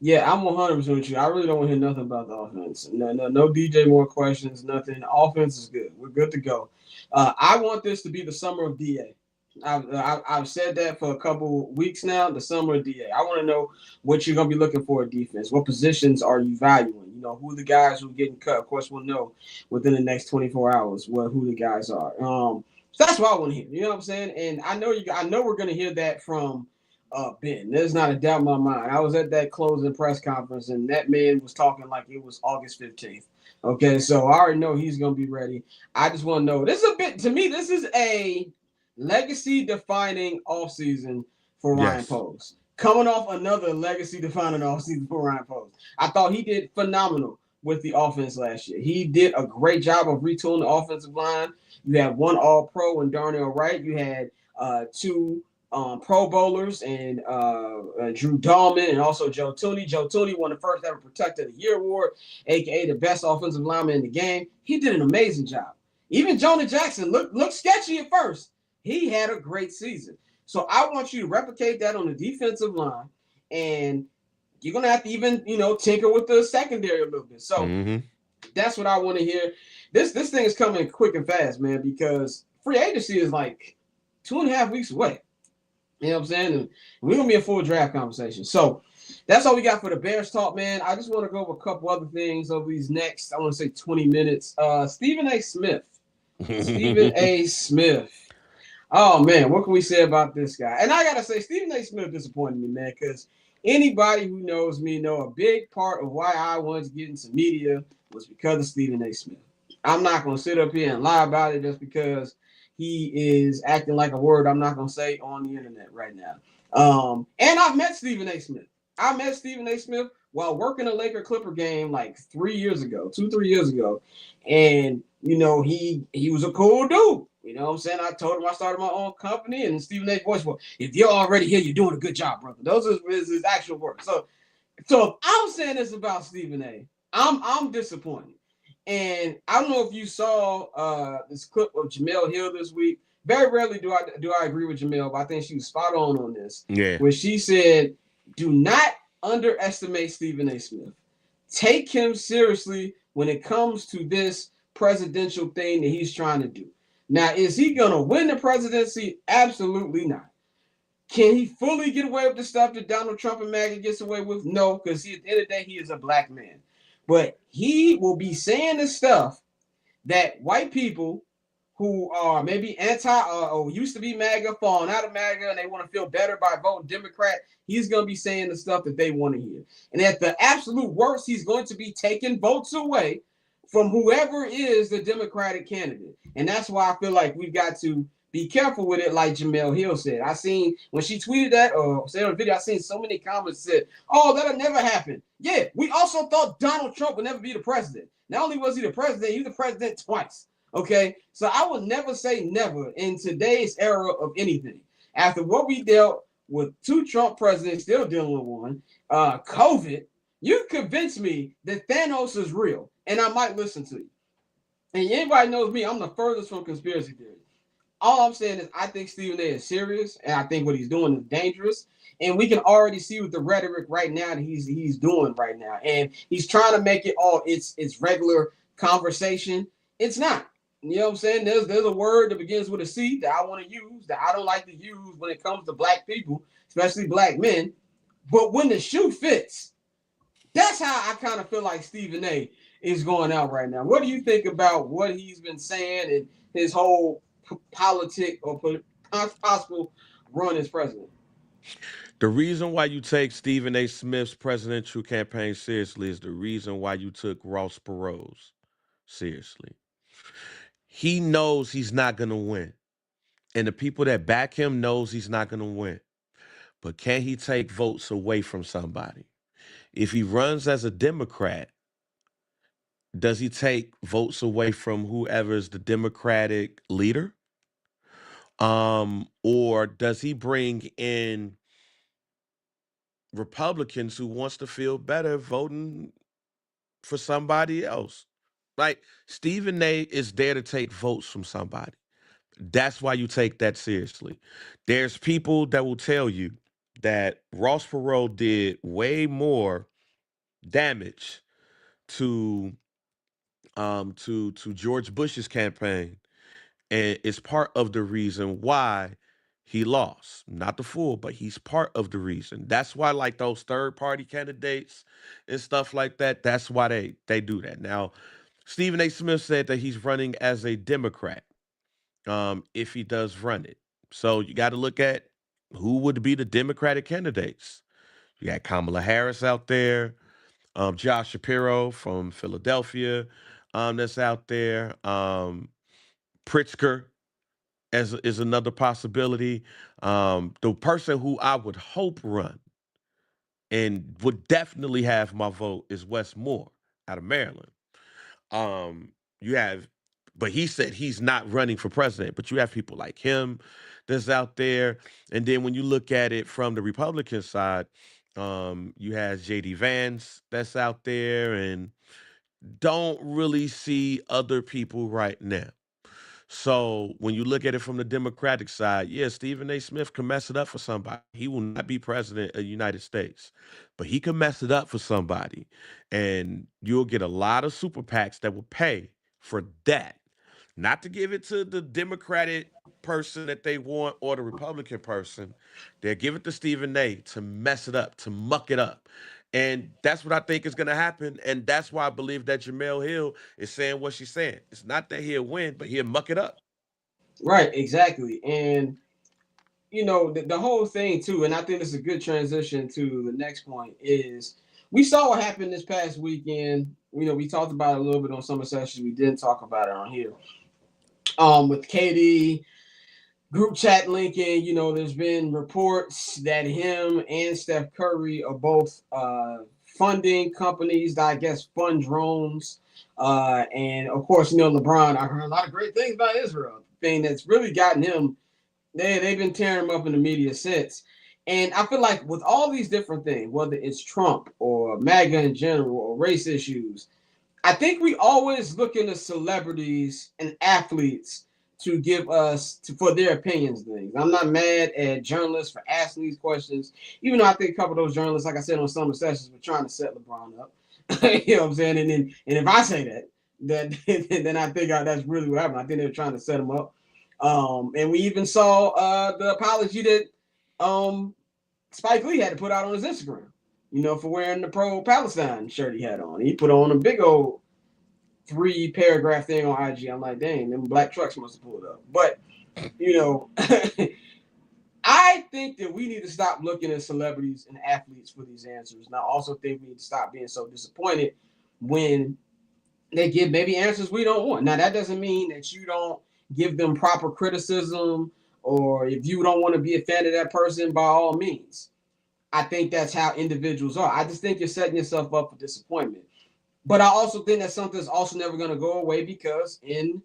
Yeah, I'm 100% with you. I really don't want to hear nothing about the offense. No DJ Moore questions, nothing. Offense is good. We're good to go. I want this to be the summer of DA. I've said that for a couple weeks now, the summer of DA. I want to know what you're going to be looking for at defense. What positions are you valuing? You know, who are the guys who are getting cut? Of course, we'll know within the next 24 hours who the guys are. So that's what I want to hear. You know what I'm saying? And I know we're going to hear that from Ben. There's not a doubt in my mind. I was at that closing press conference, and that man was talking like it was August 15th. Okay, so I already know he's gonna be ready. I just want to know. This is a bit to me. This is a legacy defining offseason for Ryan
Yes.
Poles. Coming off another legacy defining offseason for Ryan Poles. I thought he did phenomenal with the offense last year. He did a great job of retooling the offensive line. You had one All Pro and Darnell Wright. You had two Pro Bowlers and Drew Dahlman and also Joe Tooney. Joe Tooney won the first ever Protector of the Year award, aka the best offensive lineman in the game. He did an amazing job. Even Jonah Jackson looked sketchy at first. He had a great season. So I want you to replicate that on the defensive line, and you're gonna have to even tinker with the secondary a little bit. So
Mm-hmm.
that's what I want to hear. This thing is coming quick and fast, man, because free agency is like 2.5 weeks away. You know what I'm saying? And we're gonna be a full draft conversation. So that's all we got for the Bears talk, man. I just want to go over a couple other things over these next, I want to say 20 minutes. Stephen A. Smith. Stephen A. Smith. Oh man, what can we say about this guy? And I gotta say, Stephen A. Smith disappointed me, man, because anybody who knows me know a big part of why I wanted to get into media was because of Stephen A. Smith. I'm not gonna sit up here and lie about it just because he is acting like a word I'm not gonna say on the internet right now. And I've met Stephen A. Smith. I met Stephen A. Smith while working a Laker Clipper game like 3 years ago, 2, 3 years ago. And he was a cool dude. You know what I'm saying? I told him I started my own company, and Stephen A.'s voice, well, if you're already here, you're doing a good job, brother. Those are his actual words. So if I'm saying this about Stephen A., I'm disappointed. And I don't know if you saw this clip of Jamel Hill this week. Very rarely do I agree with Jamel, but I think she was spot on this.
Yeah.
Where she said, "Do not underestimate Stephen A. Smith. Take him seriously when it comes to this presidential thing that he's trying to do. Now, is he gonna win the presidency? Absolutely not. Can he fully get away with the stuff that Donald Trump and MAGA gets away with? No, because at the end of the day, he is a black man. But he will be saying the stuff that white people who are maybe anti or used to be MAGA, falling out of MAGA, and they want to feel better by voting Democrat, he's going to be saying the stuff that they want to hear. And at the absolute worst, he's going to be taking votes away from whoever is the Democratic candidate. And that's why I feel like we've got to be careful with it, like Jamel Hill said. I seen when she tweeted that or said on the video, I seen so many comments said, "Oh, that'll never happen." Yeah, we also thought Donald Trump would never be the president. Not only was he the president, he was the president twice. Okay, so I would never say never in today's era of anything. After what we dealt with 2 Trump presidents, still dealing with one, COVID, you convinced me that Thanos is real, and I might listen to you. And anybody knows me, I'm the furthest from conspiracy theory. All I'm saying is I think Stephen A. is serious, and I think what he's doing is dangerous. And we can already see with the rhetoric right now that he's doing right now. And he's trying to make it all it's regular conversation. It's not. You know what I'm saying? There's a word that begins with a C that I want to use that I don't like to use when it comes to black people, especially black men. But when the shoe fits, that's how I kind of feel like Stephen A. is going out right now. What do you think about what he's been saying and his whole politic or possible run as president?
The reason why you take Stephen A. Smith's presidential campaign seriously is the reason why you took Ross Perot's seriously. He knows he's not going to win. And the people that back him knows he's not going to win. But can he take votes away from somebody? If he runs as a Democrat, does he take votes away from whoever's the Democratic leader? Or does he bring in Republicans who wants to feel better voting for somebody else? Like Stephen A is there to take votes from somebody. That's why you take that seriously. There's people that will tell you that Ross Perot did way more damage to to George Bush's campaign, and it's part of the reason why he lost. Not the full, but he's part of the reason. That's why, like those third party candidates and stuff like that. That's why they do that. Now, Stephen A. Smith said that he's running as a Democrat. If he does run it, so you got to look at who would be the Democratic candidates. You got Kamala Harris out there, Josh Shapiro from Philadelphia. that's out there. Pritzker as is another possibility. The person who I would hope run and would definitely have my vote is Wes Moore out of Maryland. Um, you have, but he said he's not running for president. But you have people like him that's out there, and then when you look at it from the Republican side, you have J.D. Vance that's out there, and don't really see other people right now. So when you look at it from the Democratic side, yeah, Stephen A. Smith can mess it up for somebody. He will not be president of the United States, but he can mess it up for somebody. And you'll get a lot of super PACs that will pay for that. Not to give it to the Democratic person that they want or the Republican person. They'll give it to Stephen A. to mess it up, to muck it up. And that's what I think is going to happen. And that's why I believe that Jamel Hill is saying what she's saying. It's not that he'll win, but he'll muck it up.
Right, exactly. And the whole thing too, and I think this is a good transition to the next point is we saw what happened this past weekend. We talked about it a little bit on summer sessions. We didn't talk about it on here. With KD group chat linking, there's been reports that him and Steph Curry are both funding companies that I guess fund drones. And of course, LeBron, I heard a lot of great things about Israel. Thing that's really gotten him, they've been tearing him up in the media since. And I feel like with all these different things, whether it's Trump or MAGA in general or race issues, I think we always look into celebrities and athletes to give us for their opinions and things. I'm not mad at journalists for asking these questions, even though I think a couple of those journalists, like I said on summer sessions, were trying to set LeBron up. You know what I'm saying? And if I say that then I think that's really what happened. I think they were trying to set him up. And we even saw the apology that Spike Lee had to put out on his Instagram, for wearing the pro-Palestine shirt he had on. He put on a big old 3-paragraph thing on IG. I'm like, dang, them black trucks must have pulled up. But, I think that we need to stop looking at celebrities and athletes for these answers. And I also think we need to stop being so disappointed when they give maybe answers we don't want. Now, that doesn't mean that you don't give them proper criticism, or if you don't want to be a fan of that person, by all means. I think that's how individuals are. I just think you're setting yourself up for disappointment. But I also think that something's also never going to go away because in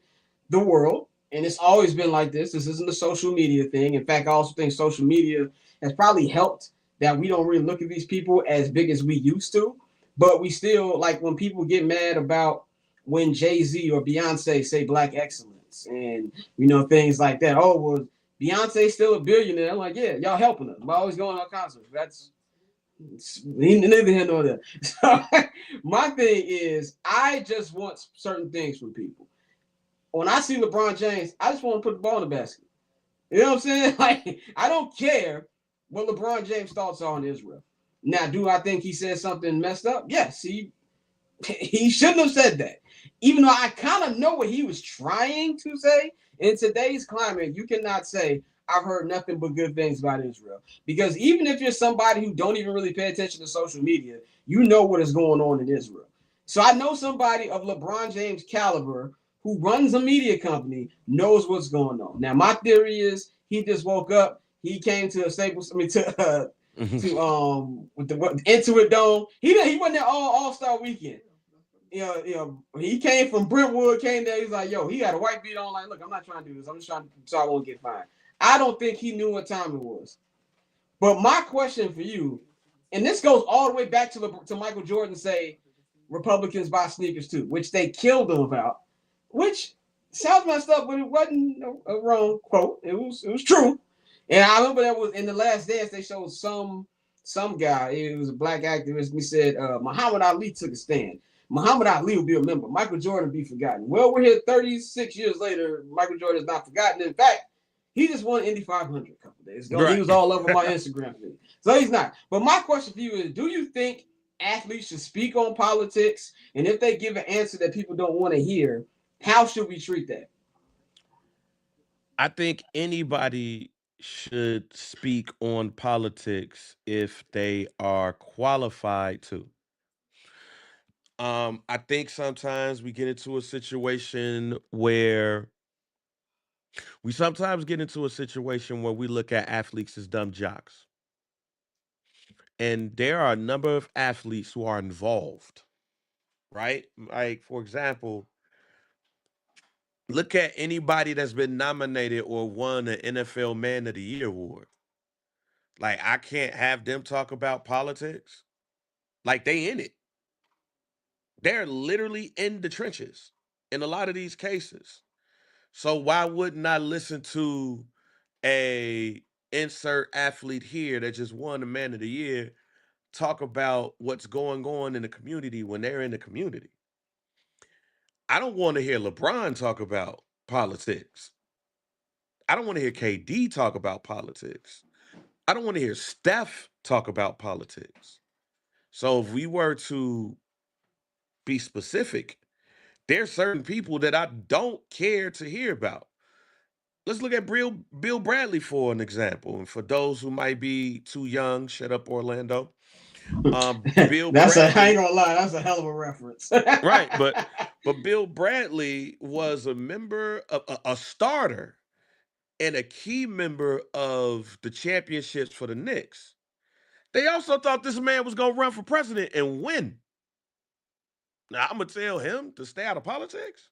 the world, and it's always been like this isn't a social media thing. In fact, I also think social media has probably helped that we don't really look at these people as big as we used to. But we still, like when people get mad about when Jay-Z or Beyonce say black excellence and, things like that. Oh, well, Beyonce's still a billionaire. I'm like, yeah, y'all helping us. We're always going on concerts. That's neither here nor there. So my thing is, I just want certain things from people. When I see LeBron James, I just want to put the ball in the basket. You know what I'm saying? Like, I don't care what LeBron James' thoughts are on Israel. Now, do I think he said something messed up? Yes, he shouldn't have said that. Even though I kind of know what he was trying to say, in today's climate, you cannot say, I've heard nothing but good things about Israel. Because even if you're somebody who don't even really pay attention to social media, you know what is going on in Israel. So I know somebody of LeBron James' caliber who runs a media company knows what's going on. Now, my theory is he just woke up. He came to a Staples, with the Intuit Dome. He wasn't there all-star weekend. He came from Brentwood, came there. He's like, yo, he got a white beat on. Like, look, I'm not trying to do this. I'm just trying to, so I won't get fined. I don't think he knew what time it was. But my question for you, and this goes all the way back to Michael Jordan say Republicans buy sneakers too, which they killed him about, which sounds messed up, but it wasn't a wrong quote. It was true. And I remember that was in The Last Dance. They showed some guy. It was a black activist. And he said Muhammad Ali took a stand. Muhammad Ali will be remembered. Michael Jordan will be forgotten. Well, we're here 36 years later. Michael Jordan is not forgotten. In fact, he just won Indy 500 a couple days ago. Right. He was all over my Instagram feed. So he's not. But my question for you is, do you think athletes should speak on politics? And if they give an answer that people don't want to hear, how should we treat that?
I think anybody should speak on politics if they are qualified to. I think sometimes we get into a situation where we look at athletes as dumb jocks. And there are a number of athletes who are involved, right? Like, for example, look at anybody that's been nominated or won an NFL Man of the Year award. Like, I can't have them talk about politics. Like, they in it. They're literally in the trenches in a lot of these cases. So why wouldn't I listen to a insert athlete here that just won the Man of the Year talk about what's going on in the community when they're in the community? I don't want to hear LeBron talk about politics. I don't want to hear KD talk about politics. I don't want to hear Steph talk about politics. So if we were to be specific, there's certain people that I don't care to hear about. Let's look at Bill Bradley for an example. And for those who might be too young, shut up, Orlando. Bill
I ain't
Bradley,
gonna lie, that's a hell of a reference.
right? But Bill Bradley was a member of a starter and a key member of the championships for the Knicks. They also thought this man was gonna run for president and win. Now I'm gonna tell him to stay out of politics.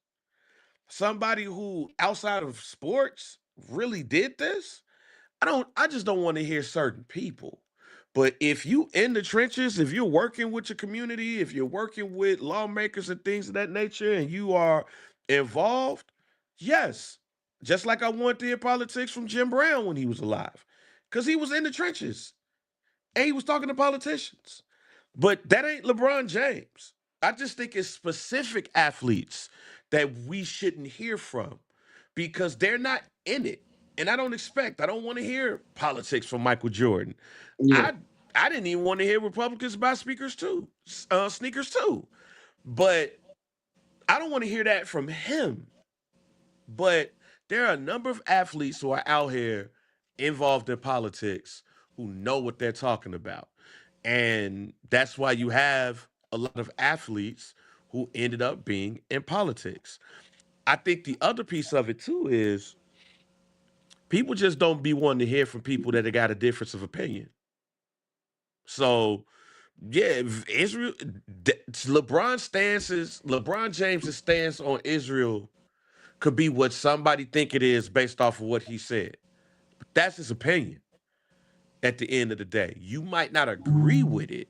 Somebody who outside of sports really did this. I just don't want to hear certain people. But if you in the trenches, if you're working with your community, if you're working with lawmakers and things of that nature and you are involved, yes. Just like I wanted to hear politics from Jim Brown when he was alive. Because he was in the trenches and he was talking to politicians. But that ain't LeBron James. I just think it's specific athletes that we shouldn't hear from because they're not in it. And I don't want to hear politics from Michael Jordan.
Yeah,
I I didn't even want to hear Republicans buy sneakers too. But I don't want to hear that from him. But there are a number of athletes who are out here involved in politics who know what they're talking about. And that's why you have a lot of athletes who ended up being in politics. I think the other piece of it too is people just don't be wanting to hear from people that have got a difference of opinion. So yeah, Israel, LeBron James's stance on Israel could be what somebody think it is based off of what he said. But that's his opinion at the end of the day. You might not agree with it,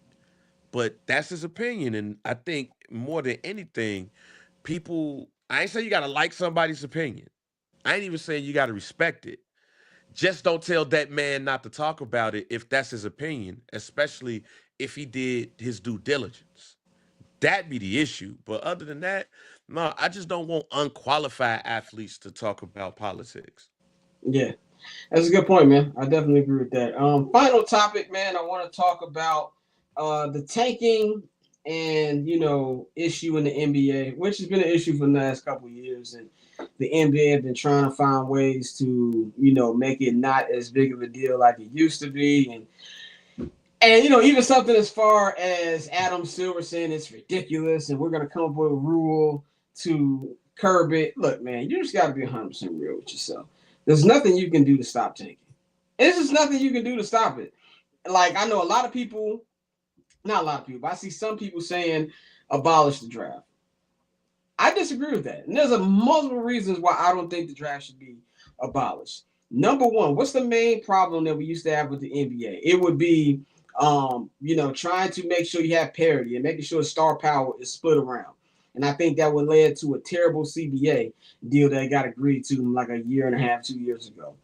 but that's his opinion. And I think more than anything, I ain't saying you gotta like somebody's opinion. I ain't even saying you gotta respect it. Just don't tell that man not to talk about it if that's his opinion, especially if he did his due diligence. That be the issue. But other than that, no, I just don't want unqualified athletes to talk about politics.
yeah. That's a good point, man. I definitely agree with that. Final topic, man. I want to talk about the tanking and issue in the NBA, which has been an issue for the last couple of years, and the NBA have been trying to find ways to make it not as big of a deal like it used to be, and even something as far as Adam Silver saying it's ridiculous, and we're gonna come up with a rule to curb it. Look, man, you just got to be 100% real with yourself. There's nothing you can do to stop tanking. There's just nothing you can do to stop it. Like, I know a lot of people, not a lot of people, but I see some people saying abolish the draft. I disagree with that. And there's multiple reasons why I don't think the draft should be abolished. Number one, what's the main problem that we used to have with the NBA? It would be, trying to make sure you have parity and making sure star power is split around. And I think that would lead to a terrible CBA deal that got agreed to like a year and a half, 2 years ago.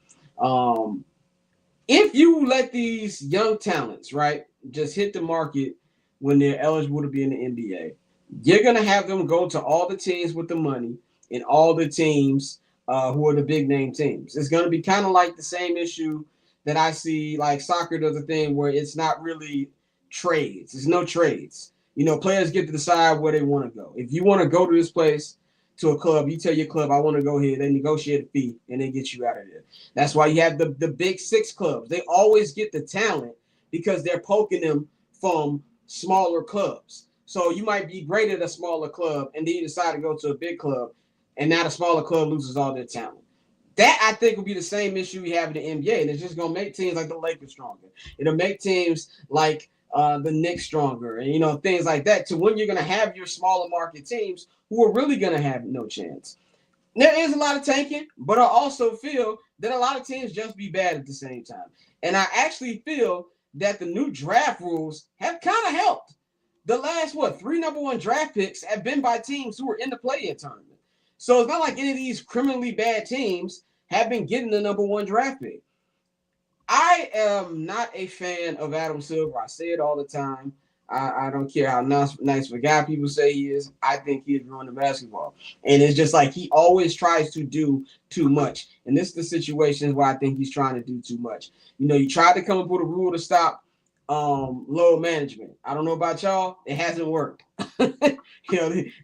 If you let these young talents, right, just hit the market when they're eligible to be in the NBA, you're going to have them go to all the teams with the money and all the teams who are the big name teams. It's going to be kind of like the same issue that I see, like soccer does a thing where it's not really trades. There's no trades. Players get to decide where they want to go. If you want to go to this place, to a club, you tell your club, I want to go here. They negotiate a fee, and they get you out of there. That's why you have the big six clubs. They always get the talent because they're poking them from smaller clubs. So you might be great at a smaller club, and then you decide to go to a big club, and now the smaller club loses all their talent. That I think will be the same issue we have in the NBA, and it's just gonna make teams like the Lakers stronger. It'll make teams like the Knicks stronger, and things like that. To when you're gonna have your smaller market teams who are really gonna have no chance. There is a lot of tanking, but I also feel that a lot of teams just be bad at the same time. And I actually feel that the new draft rules have kind of helped. The last three number one draft picks have been by teams who were in the play-in tournament. So it's not like any of these criminally bad teams have been getting the number one draft pick. I am not a fan of Adam Silver. I say it all the time. I don't care how nice of a guy people say he is. I think he's ruined the basketball. And it's just like he always tries to do too much. And this is the situations where I think he's trying to do too much. You tried to come up with a rule to stop load management. I don't know about y'all. It hasn't worked.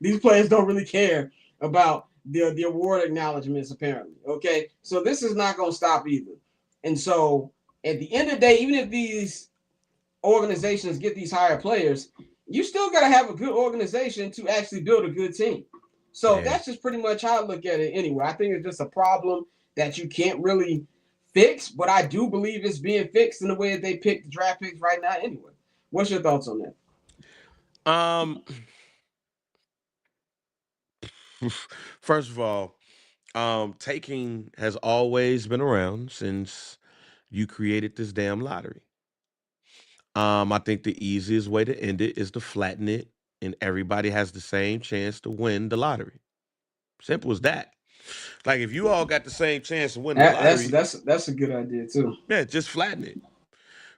These players don't really care about the award acknowledgments, apparently. Okay. So this is not going to stop either. And so at the end of the day, even if these organizations get these higher players, you still got to have a good organization to actually build a good team. So that's just pretty much how I look at it anyway. I think it's just a problem that you can't really fix, but I do believe it's being fixed in the way that they pick the draft picks right now anyway. What's your thoughts on that?
First of all, taking has always been around since you created this damn lottery. I think the easiest way to end it is to flatten it, and everybody has the same chance to win the lottery. Simple as that. Like if you all got the same chance to win the lottery,
That's a good idea too.
yeah, just flatten it.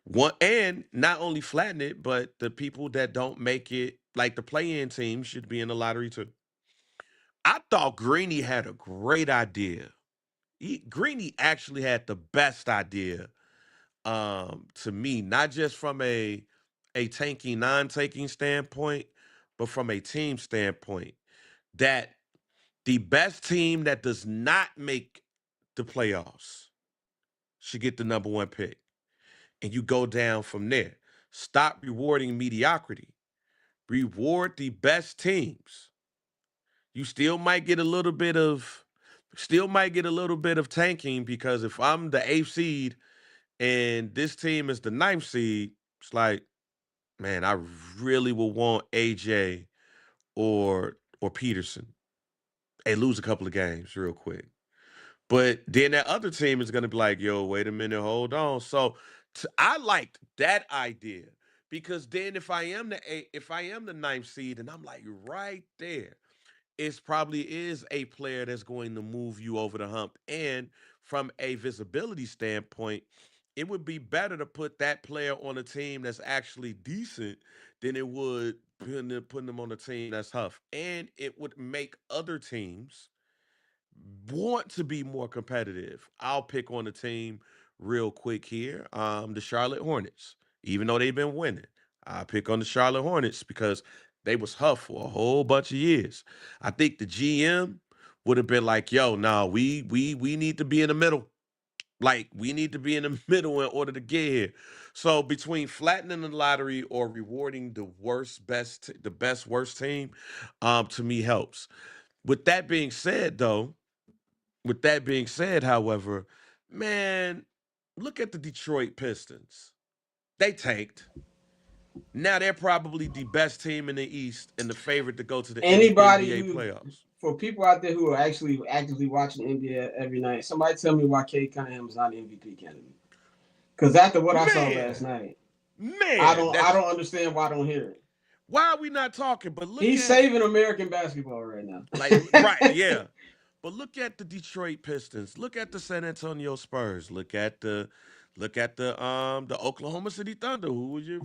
One and not only flatten it, but the people that don't make it, like the play-in team, should be in the lottery too. I thought Greeny had a great idea. Greeny actually had the best idea, to me, not just from a tanking, non-taking standpoint, but from a team standpoint. That the best team that does not make the playoffs should get the number one pick. And you go down from there. Stop rewarding mediocrity. Reward the best teams. You still might get a little bit of tanking because if I'm the eighth seed and this team is the ninth seed, it's like, man, I really will want AJ or Peterson. Hey, lose a couple of games real quick. But then that other team is going to be like, yo, wait a minute, hold on. So I liked that idea because then if I am the ninth seed and I'm like right there, it probably is a player that's going to move you over the hump. And from a visibility standpoint, it would be better to put that player on a team that's actually decent than it would putting them on a team that's tough. And it would make other teams want to be more competitive. I'll pick on the team real quick here. The Charlotte Hornets, even though they've been winning, I pick on the Charlotte Hornets because they was huff for a whole bunch of years. I think the GM would have been like, "Yo, nah, we need to be in the middle. Like we need to be in the middle in order to get here." So between flattening the lottery or rewarding the best worst team, to me helps. With that being said, though, however, man, look at the Detroit Pistons. They tanked. Now they're probably the best team in the East and the favorite to go to the
Anybody
NBA
who,
playoffs.
for people out there who are actually actively watching the NBA every night, somebody tell me why Cade Cunningham is not an MVP candidate. Because after what I saw last night, I
Man,
don't understand why I don't hear it.
why are we not talking? But
he's saving American basketball right now.
Like right, yeah. But look at the Detroit Pistons. Look at the San Antonio Spurs. Look at the Oklahoma City Thunder, who were your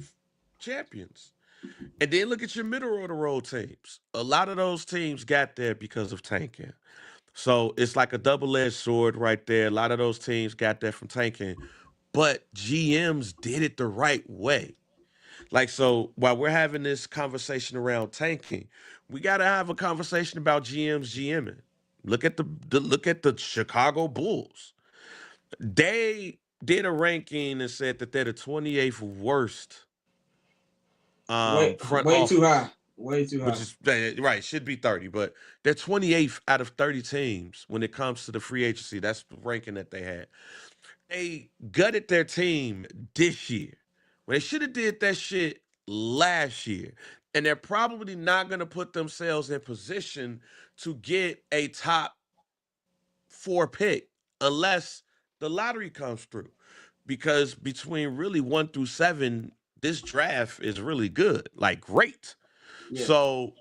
champions. And then look at your middle of the road teams. A lot of those teams got there because of tanking. So it's like a double-edged sword right there. A lot of those teams got there from tanking, but GMs did it the right way. Like so, while we're having this conversation around tanking, we got to have a conversation about GMs GMing. Look at the Chicago Bulls. They did a ranking and said that they're the 28th worst
Way
front
way too
office.
high. Way too high.
which is right, should be 30, but they're 28th out of 30 teams when it comes to the free agency. That's the ranking that they had. They gutted their team this year when they should have did that shit last year. And they're probably not going to put themselves in position to get a top 4 pick unless the lottery comes through. Because between really 1 through 7, this draft is really good, like great.
Yeah.
So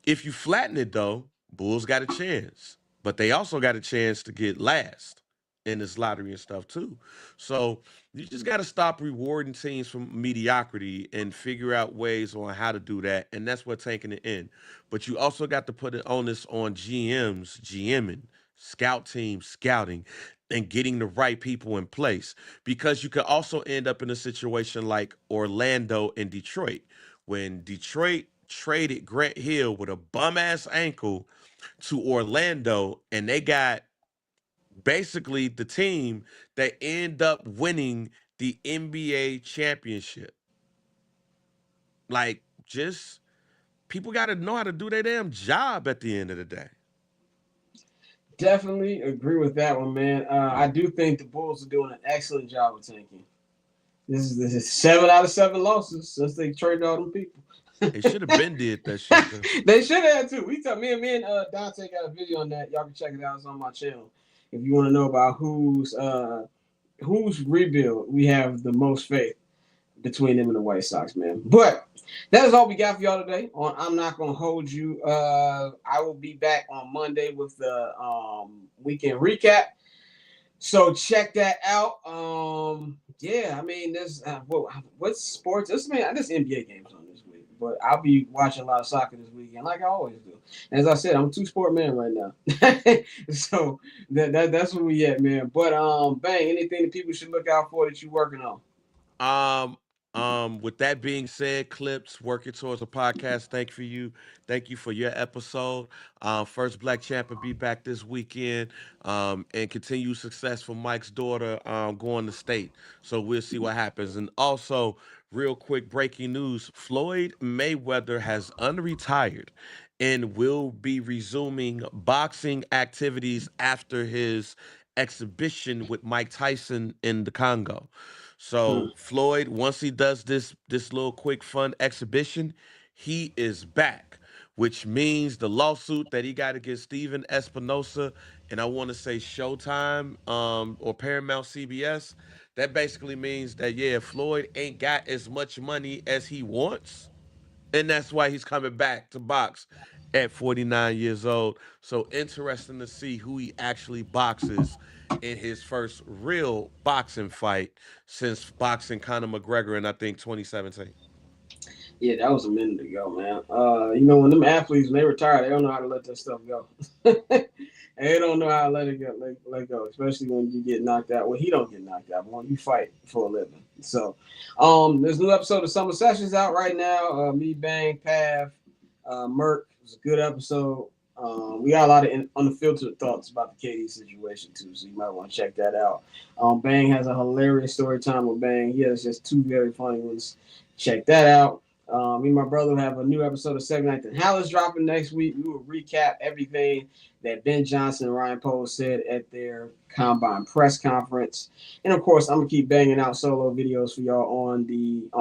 if you flatten it though, Bulls got a chance, but they also got a chance to get last in this lottery and stuff too. So you just got to stop rewarding teams from mediocrity and figure out ways on how to do that, and that's what taking it in. But you also got to put it onus on GMs, GMing, scout teams, scouting, and getting the right people in place because you could also end up in a situation like Orlando and Detroit when Detroit traded Grant Hill with a bum ass ankle to Orlando, and they got basically the team that end up winning the NBA championship. Like, just people got to know how to do their damn job at the end of the day.
Definitely agree with that one, man. I do think the Bulls are doing an excellent job of tanking. This is 7 out of 7 losses since they traded all them people.
They should have been did that shit. Though.
They should have too. Me and Dante got a video on that. Y'all can check it out. It's on my channel. If you want to know about whose rebuild we have the most faith between them and the White Sox, man. But that is all we got for y'all today on I'm Not Gonna Hold You. I will be back on Monday with the weekend recap. So check that out. Yeah, I mean, there's what's sports? This NBA games on this week, but I'll be watching a lot of soccer this weekend, like I always do. As I said, I'm a 2-sport man right now, so that's where we at, man. But Bang, anything that people should look out for that you're working on?
With that being said, Clips working towards a podcast. Thank you for your episode. First Black Champ will be back this weekend. And continue success for Mike's daughter going to state. So we'll see what happens. And also, real quick breaking news: Floyd Mayweather has unretired and will be resuming boxing activities after his exhibition with Mike Tyson in the Congo. So Floyd, once he does this little quick fun exhibition, he is back, which means the lawsuit that he got against Steven Espinosa and I want to say Showtime or Paramount CBS, that basically means that yeah, Floyd ain't got as much money as he wants, and that's why he's coming back to box at 49 years old. So interesting to see who he actually boxes in his first real boxing fight since boxing Conor McGregor in I think 2017.
Yeah, that was a minute ago, man. When them athletes when they retire, they don't know how to let that stuff go. They don't know how to let it go, let go, especially when you get knocked out. Well, he don't get knocked out, but when you fight for a living. So, there's a new episode of Summer Sessions out right now. Me, Bang, Pav, Merc. It was a good episode. We got a lot of unfiltered thoughts about the KD situation too, so you might want to check that out. Bang has a hilarious story time with Bang. He has just 2 very funny ones. Check that out. Me and my brother have a new episode of 7 and Hal is dropping next week. We will recap everything that Ben Johnson and Ryan Poles said at their combine press conference. And of course, I'm gonna keep banging out solo videos for y'all on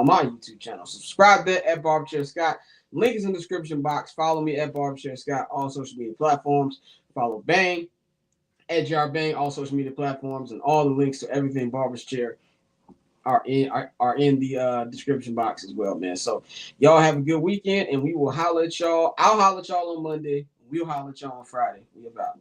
my YouTube channel. Subscribe there at Barbchair Scott. Link is in the description box. Follow me at Barbchair Scott, all social media platforms. Follow Bang at JR Bang, all social media platforms, and all the links to everything Barber's Chair are in the description box as well, man. So y'all have a good weekend, and we will holler at y'all. I'll holler at y'all on Monday. We'll holler at y'all on Friday. We about.